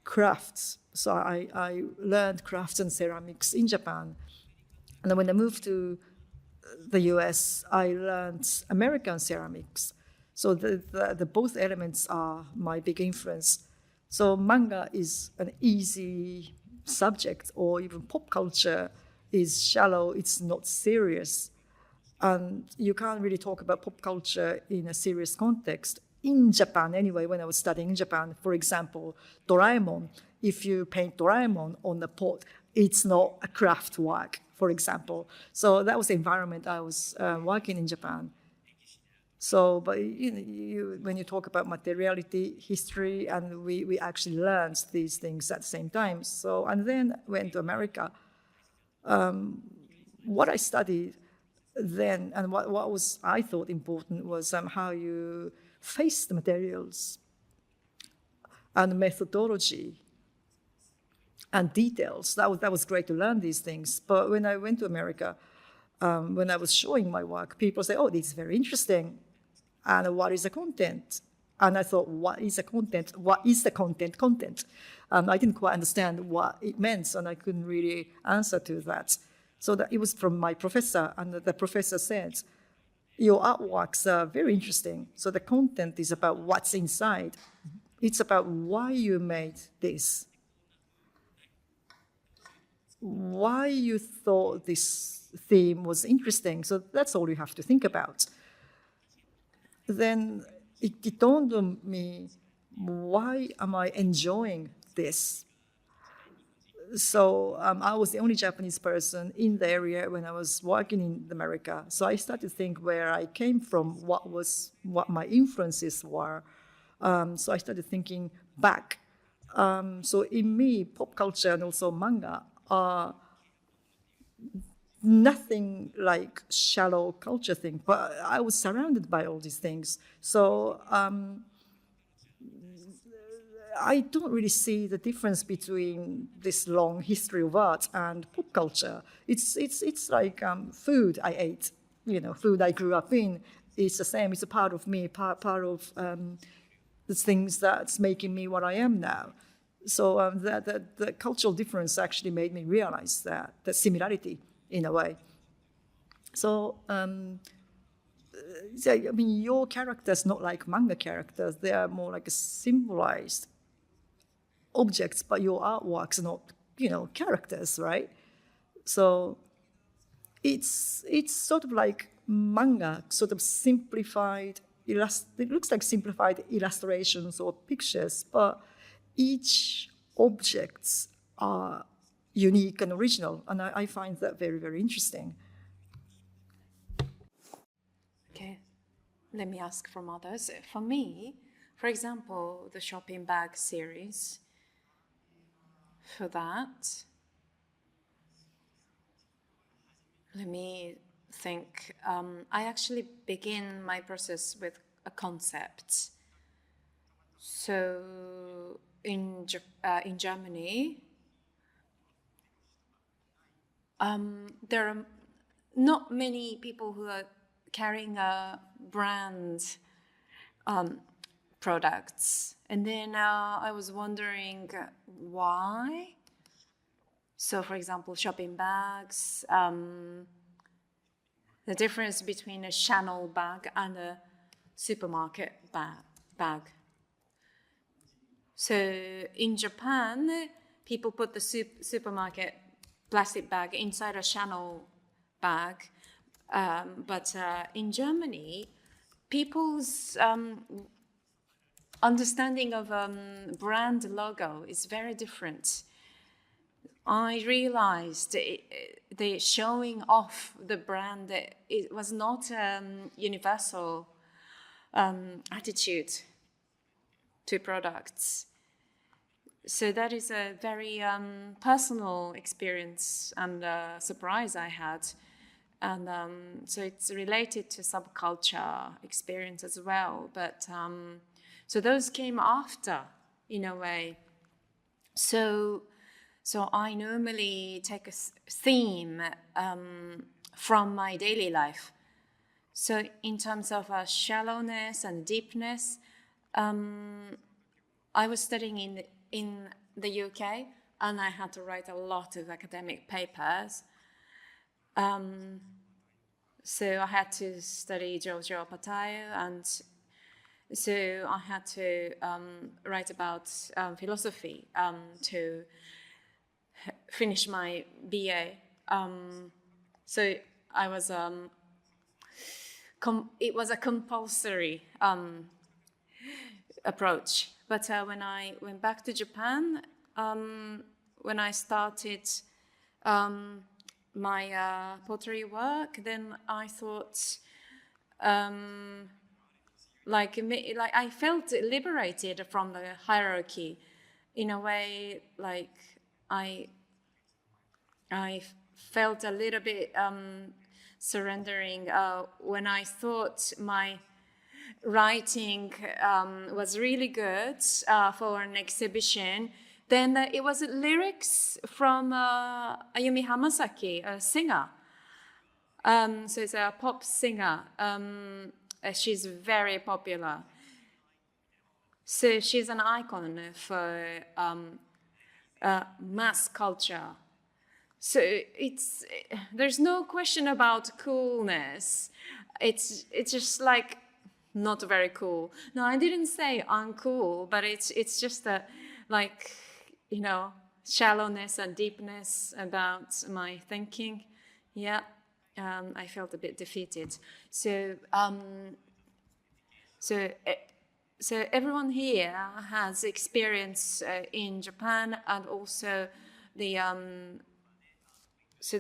crafts. So I learned crafts and ceramics in Japan. And then when I moved to the US, I learned American ceramics. So the both elements are my big influence. So manga is an easy subject, or even pop culture is shallow, it's not serious. And you can't really talk about pop culture in a serious context. In Japan, anyway, when I was studying in Japan, for example, Doraemon, if you paint Doraemon on the pot, it's not a craft work, for example. So that was the environment I was working in Japan. So, but when you talk about materiality, history, and we actually learned these things at the same time. So, and then went to America. What I studied then, and what was I thought important was how you face the materials and methodology and details. That was great to learn these things. But when I went to America, when I was showing my work, people say, "Oh, this is very interesting. And what is the content?" And I thought, what is the content? What is the content? I didn't quite understand what it meant, and I couldn't really answer to that. So it was from my professor, and the professor said, your artworks are very interesting. So the content is about what's inside. It's about why you made this. Why you thought this theme was interesting. So that's all you have to think about. Then it dawned on me, why am I enjoying this? So I was the only Japanese person in the area when I was working in America. So I started to think where I came from, what my influences were. So I started thinking back. So in me, pop culture and also manga are nothing like shallow culture thing, but I was surrounded by all these things. So I don't really see the difference between this long history of art and pop culture. It's like food I ate, food I grew up in. It's the same. It's a part of me, part of the things that's making me what I am now. So the cultural difference actually made me realize that the similarity in a way. So your characters not like manga characters. They are more like a symbolized objects, but your artworks are not, characters, right? So it's sort of like manga, sort of simplified. It looks like simplified illustrations or pictures, but each objects are unique and original, and I find that very, very interesting.
Okay, let me ask from others. For me, for example, the shopping bag series, for that, let me think. I actually begin my process with a concept. So in Germany, there are not many people who are carrying a brand products. And then I was wondering why. So for example, shopping bags, the difference between a Chanel bag and a supermarket bag. So in Japan, people put the supermarket plastic bag inside a Chanel bag. But in Germany, people's understanding of brand logo is very different. I realized the showing off the brand, it was not a universal attitude to products. So that is a very personal experience and surprise I had. And so it's related to subculture experience as well. But so those came after, in a way. So I normally take a theme from my daily life. So in terms of shallowness and deepness, I was studying in the UK, and I had to write a lot of academic papers. So I had to study Giorgio Pataio, and so I had to write about philosophy to finish my BA. So I was it was a compulsory approach. But when I went back to Japan, when I started my pottery work, then I thought, like I felt liberated from the hierarchy, in a way. Like I felt a little bit surrendering when I thought my writing was really good for an exhibition. Then it was lyrics from Ayumi Hamasaki, a singer. So it's a pop singer. She's very popular. So she's an icon for mass culture. So there's no question about coolness. It's just like not very cool. No, I didn't say uncool, but it's just a like, you know, shallowness and deepness about my thinking. Yeah, I felt a bit defeated. So so everyone here has experience in Japan, and also the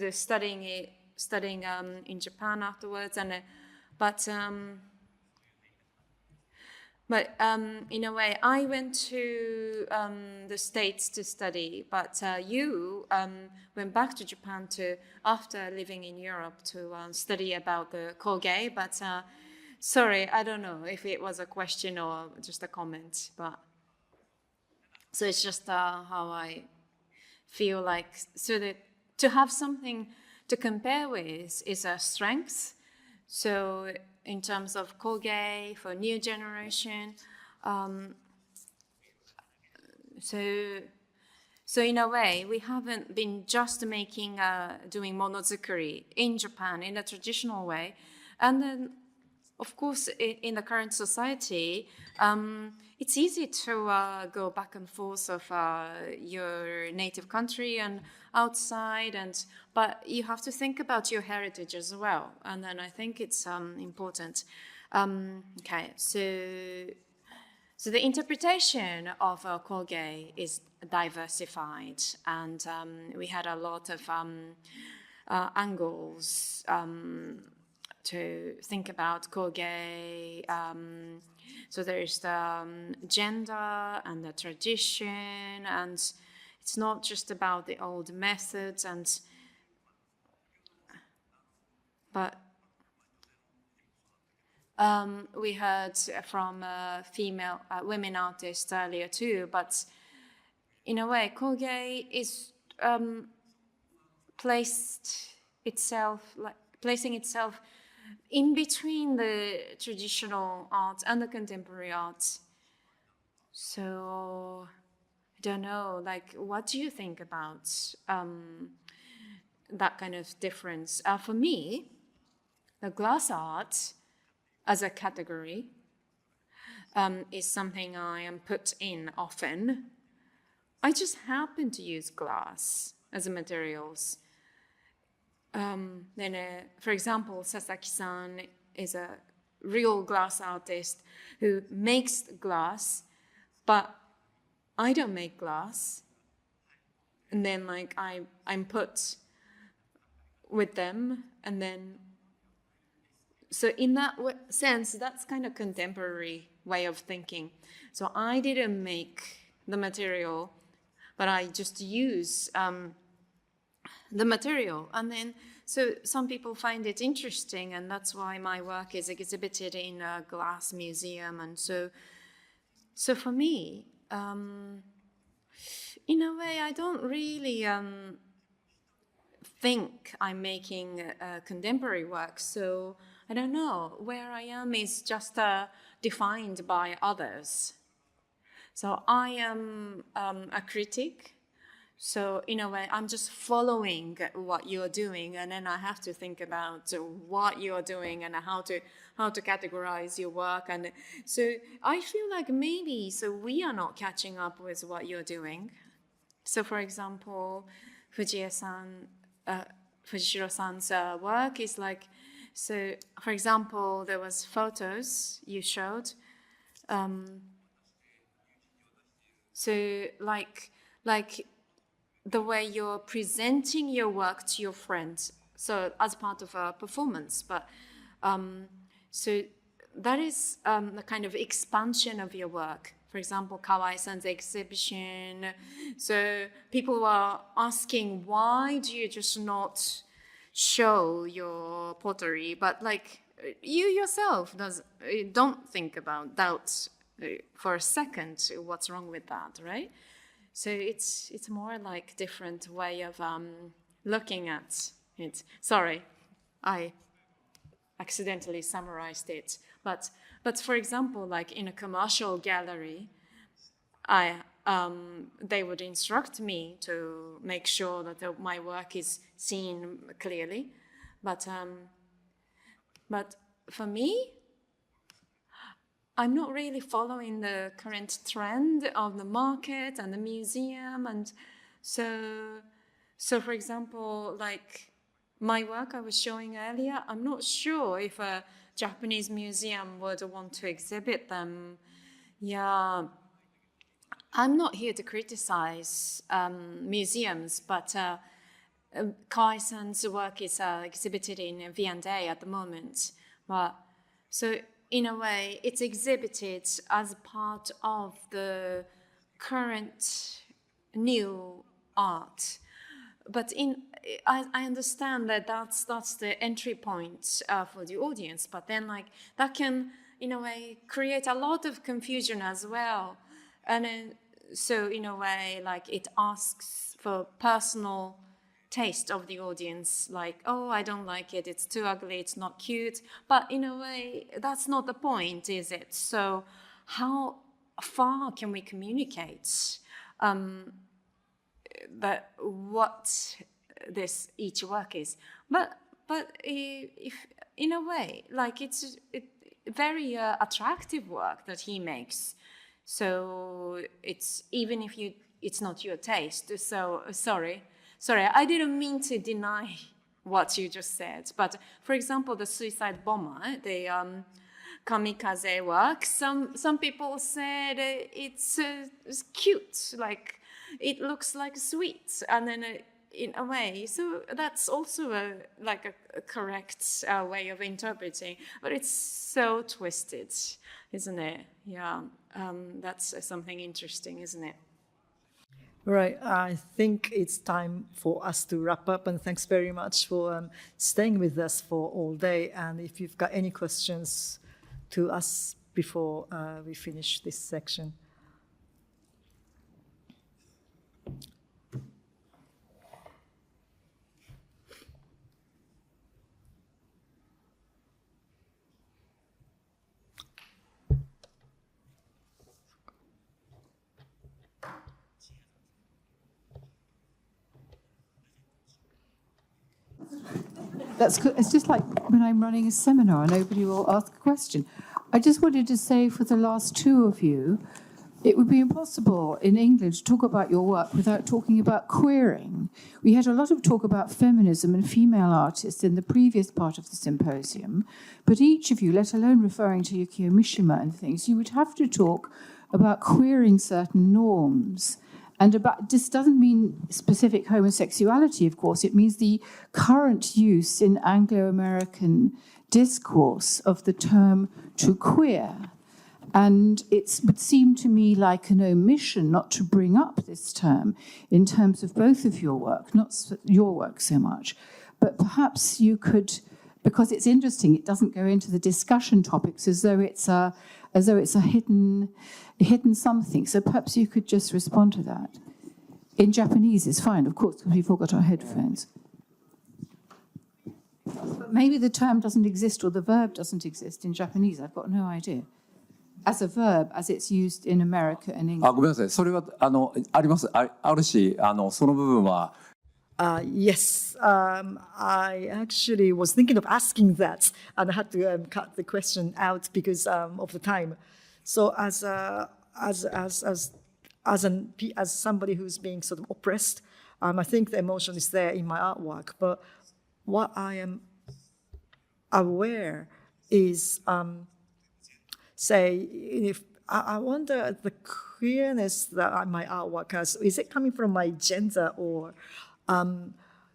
studying in Japan afterwards, and but in a way, I went to the States to study, but you went back to Japan after living in Europe to study about the Kogei. But sorry, I don't know if it was a question or just a comment. But so it's just how I feel like. So that to have something to compare with is a strength. So in terms of Kogei for new generation, so in a way we haven't been just doing monozukuri in Japan in a traditional way, and then of course in the current society it's easy to go back and forth of your native country and outside, but you have to think about your heritage as well, and then I think it's important. Okay, so the interpretation of Kogei is diversified, and we had a lot of angles to think about Kogei. So there is the gender and the tradition, and it's not just about the old methods, but we heard from female women artists earlier too. But in a way, Kogei is placing itself in between the traditional art and the contemporary art. So I don't know, like, what do you think about that kind of difference? For me, the glass art as a category is something I am put in often. I just happen to use glass as a materials. For example, Sasaki-san is a real glass artist who makes glass, but I don't make glass. And then like I'm put with them, and then so in that sense, that's kind of contemporary way of thinking. So I didn't make the material, but I just use the material. And then, so some people find it interesting, and that's why my work is exhibited in a glass museum. And so for me, in a way, I don't really think I'm making contemporary work. So I don't know, where I am is just defined by others. So I am a critic. So in a way, I'm just following what you're doing, and then I have to think about what you're doing and how to categorize your work. And so I feel like maybe we are not catching up with what you're doing. So for example, Fujishiro-san's work is like, so for example, there was photos you showed. So like the way you're presenting your work to your friends, so as part of a performance, but so that is the kind of expansion of your work. For example, Kawai-san's exhibition. So people were asking, why do you just not show your pottery? But like you yourself don't think about doubt for a second what's wrong with that, right? So it's more like different way of looking at it. Sorry, I accidentally summarized it. But for example, like in a commercial gallery, they would instruct me to make sure that my work is seen clearly. But for me, I'm not really following the current trend of the market and the museum. And so for example, like my work I was showing earlier, I'm not sure if a Japanese museum would want to exhibit them. Yeah, I'm not here to criticize museums, but Kawai-san's work is exhibited in V&A at the moment. But so in a way, it's exhibited as part of the current new art. But I understand that that's the entry point for the audience. But then, like, that can, in a way, create a lot of confusion as well. And then, so in a way, like, it asks for personal taste of the audience, like, oh, I don't like it, it's too ugly, it's not cute. But in a way, that's not the point, is it? So how far can we communicate that what this each work is? But if in a way, like, it's very attractive work that he makes. So it's, even if it's not your taste. So sorry, I didn't mean to deny what you just said. But for example, the suicide bomber, the kamikaze work, some people said it's cute, like it looks like sweet, and then in a way, so that's also a correct way of interpreting. But it's so twisted, isn't it? Yeah, that's something interesting, isn't it?
Right, I think it's time for us to wrap up, and thanks very much for staying with us for all day. And if you've got any questions to us before we finish this section.
That's good. It's just like when I'm running a seminar, nobody will ask a question. I just wanted to say for the last two of you, it would be impossible in English to talk about your work without talking about queering. We had a lot of talk about feminism and female artists in the previous part of the symposium, but each of you, let alone referring to Yukio Mishima and things, you would have to talk about queering certain norms. And this doesn't mean specific homosexuality, of course. It means the current use in Anglo-American discourse of the term to queer. And it would seem to me like an omission not to bring up this term in terms of both of your work, not your work so much. But perhaps you could, because it's interesting, it doesn't go into the discussion topics as though it's a hidden something. So perhaps you could just respond to that. In Japanese is fine, of course, because we've all got our headphones. But maybe the term doesn't exist or the verb doesn't exist in Japanese. I've got no idea. As a verb, as it's used in America and English.
ごめんなさい。それはあります。あるし、その部分は。
Yes, I actually was thinking of asking that, and I had to cut the question out because of the time. So as somebody who's being sort of oppressed, I think the emotion is there in my artwork. But what I am aware is, say, if I wonder the queerness that my artwork has, is it coming from my gender or,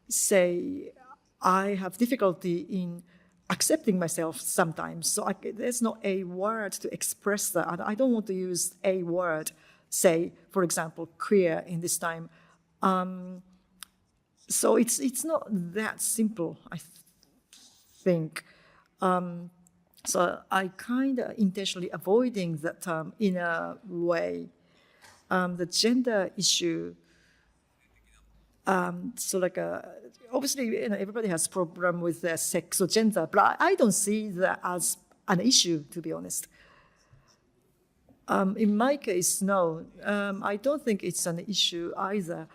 say, I have difficulty in accepting myself sometimes. So there's not a word to express that. I don't want to use a word, say, for example, queer in this time. So it's not that simple, I think. So I kind of intentionally avoiding that term in a way. The gender issue, so like obviously everybody has problem with their sex or gender, but I don't see that as an issue, to be honest. In my case, no. I don't think it's an issue either.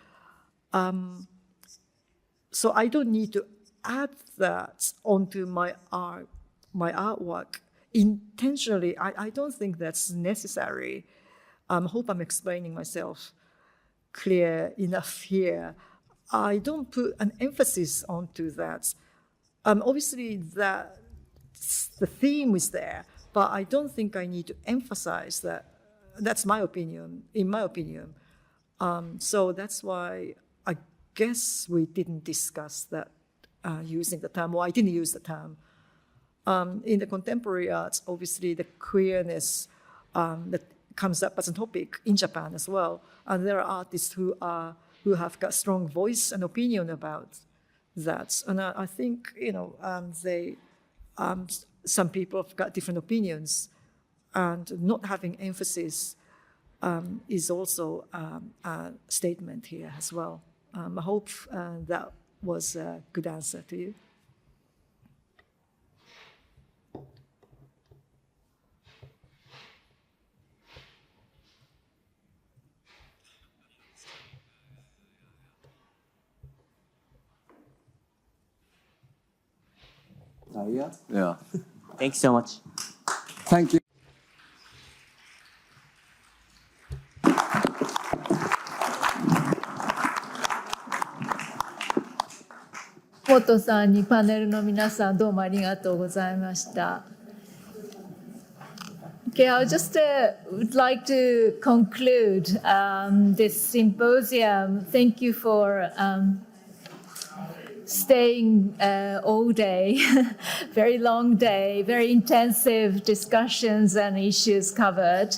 So I don't need to add that onto my artwork intentionally. I don't think that's necessary. I hope I'm explaining myself clear enough here. I don't put an emphasis onto that. Obviously, the theme is there, but I don't think I need to emphasize that. That's my opinion, in my opinion. So that's why I guess we didn't discuss that using the term, or I didn't use the term. In the contemporary arts, obviously the queerness that comes up as a topic in Japan as well. And there are artists who have got strong voice and opinion about that. And I think, some people have got different opinions, and not having emphasis is also a statement here as well. I hope that was a good answer to you.
Yeah.
Thanks so much.
Thank you.
本さんにパネルの皆さんどうもありがとうございました。Okay, I just would like to conclude this symposium. Thank you for staying all day, very long day, very intensive discussions and issues covered.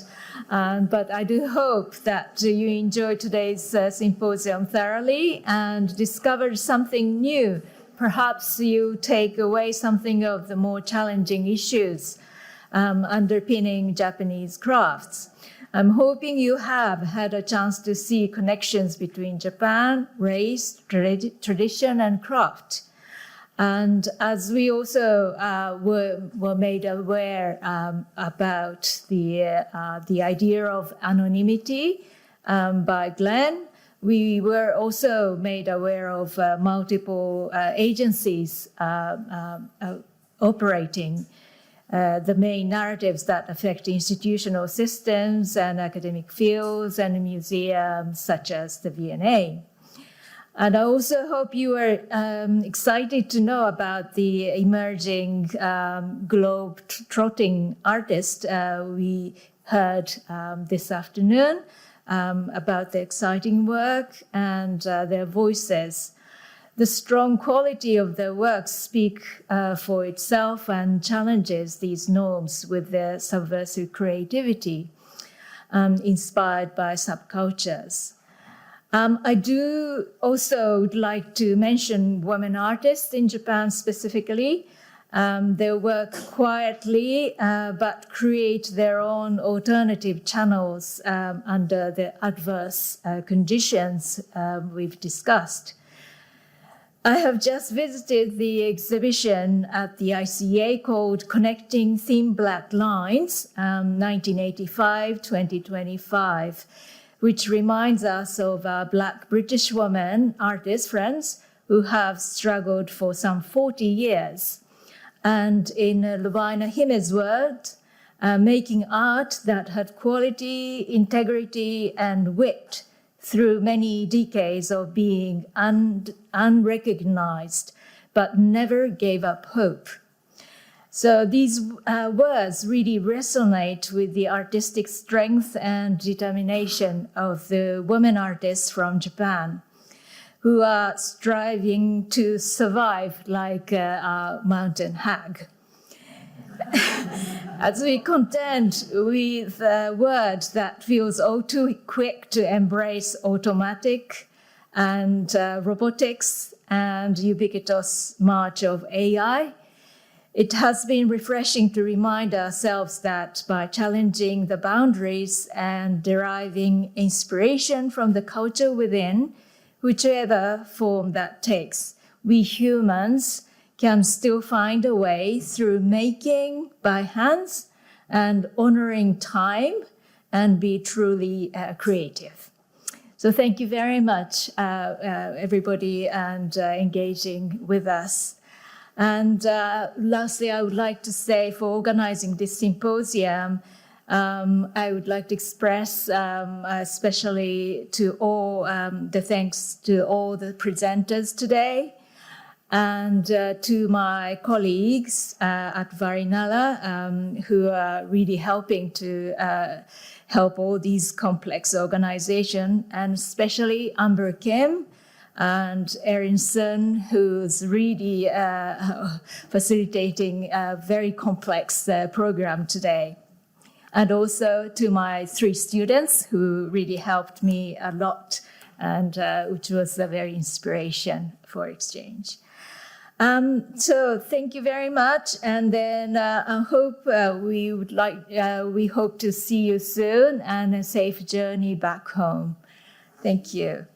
But I do hope that you enjoyed today's symposium thoroughly and discovered something new. Perhaps you take away something of the more challenging issues underpinning Japanese crafts. I'm hoping you have had a chance to see connections between Japan, race, tradition, and craft. And as we also were made aware about the idea of anonymity by Glenn, we were also made aware of multiple agencies operating the main narratives that affect institutional systems and academic fields and museums such as the V&A. And I also hope you are excited to know about the emerging globe-trotting artist we heard this afternoon about their exciting work and their voices. The strong quality of their works speak for itself and challenges these norms with their subversive creativity, inspired by subcultures. I do also like to mention women artists in Japan specifically. They work quietly, but create their own alternative channels under the adverse conditions we've discussed. I have just visited the exhibition at the ICA called Connecting Thin Black Lines, 1985-2025, which reminds us of our Black British women artist friends who have struggled for some 40 years. And in Lubina Hime's words, making art that had quality, integrity, and wit through many decades of being unrecognized, but never gave up hope. So these words really resonate with the artistic strength and determination of the women artists from Japan, who are striving to survive like a mountain hag. As we contend with a word that feels all too quick to embrace automatic and robotics and ubiquitous march of AI, it has been refreshing to remind ourselves that by challenging the boundaries and deriving inspiration from the culture within, whichever form that takes, we humans can still find a way through making by hands and honoring time and be truly creative. So thank you very much, everybody, and engaging with us. And lastly, I would like to say, for organizing this symposium, I would like to express especially to all the thanks to all the presenters today, and to my colleagues at VARI who are really helping to help all these complex organizations, and especially Amber Kim and Erin Sun, who's really facilitating a very complex program today. And also to my 3 students who really helped me a lot, and which was a very inspiration for exchange. So thank you very much, and then I hope we hope to see you soon, and a safe journey back home. Thank you.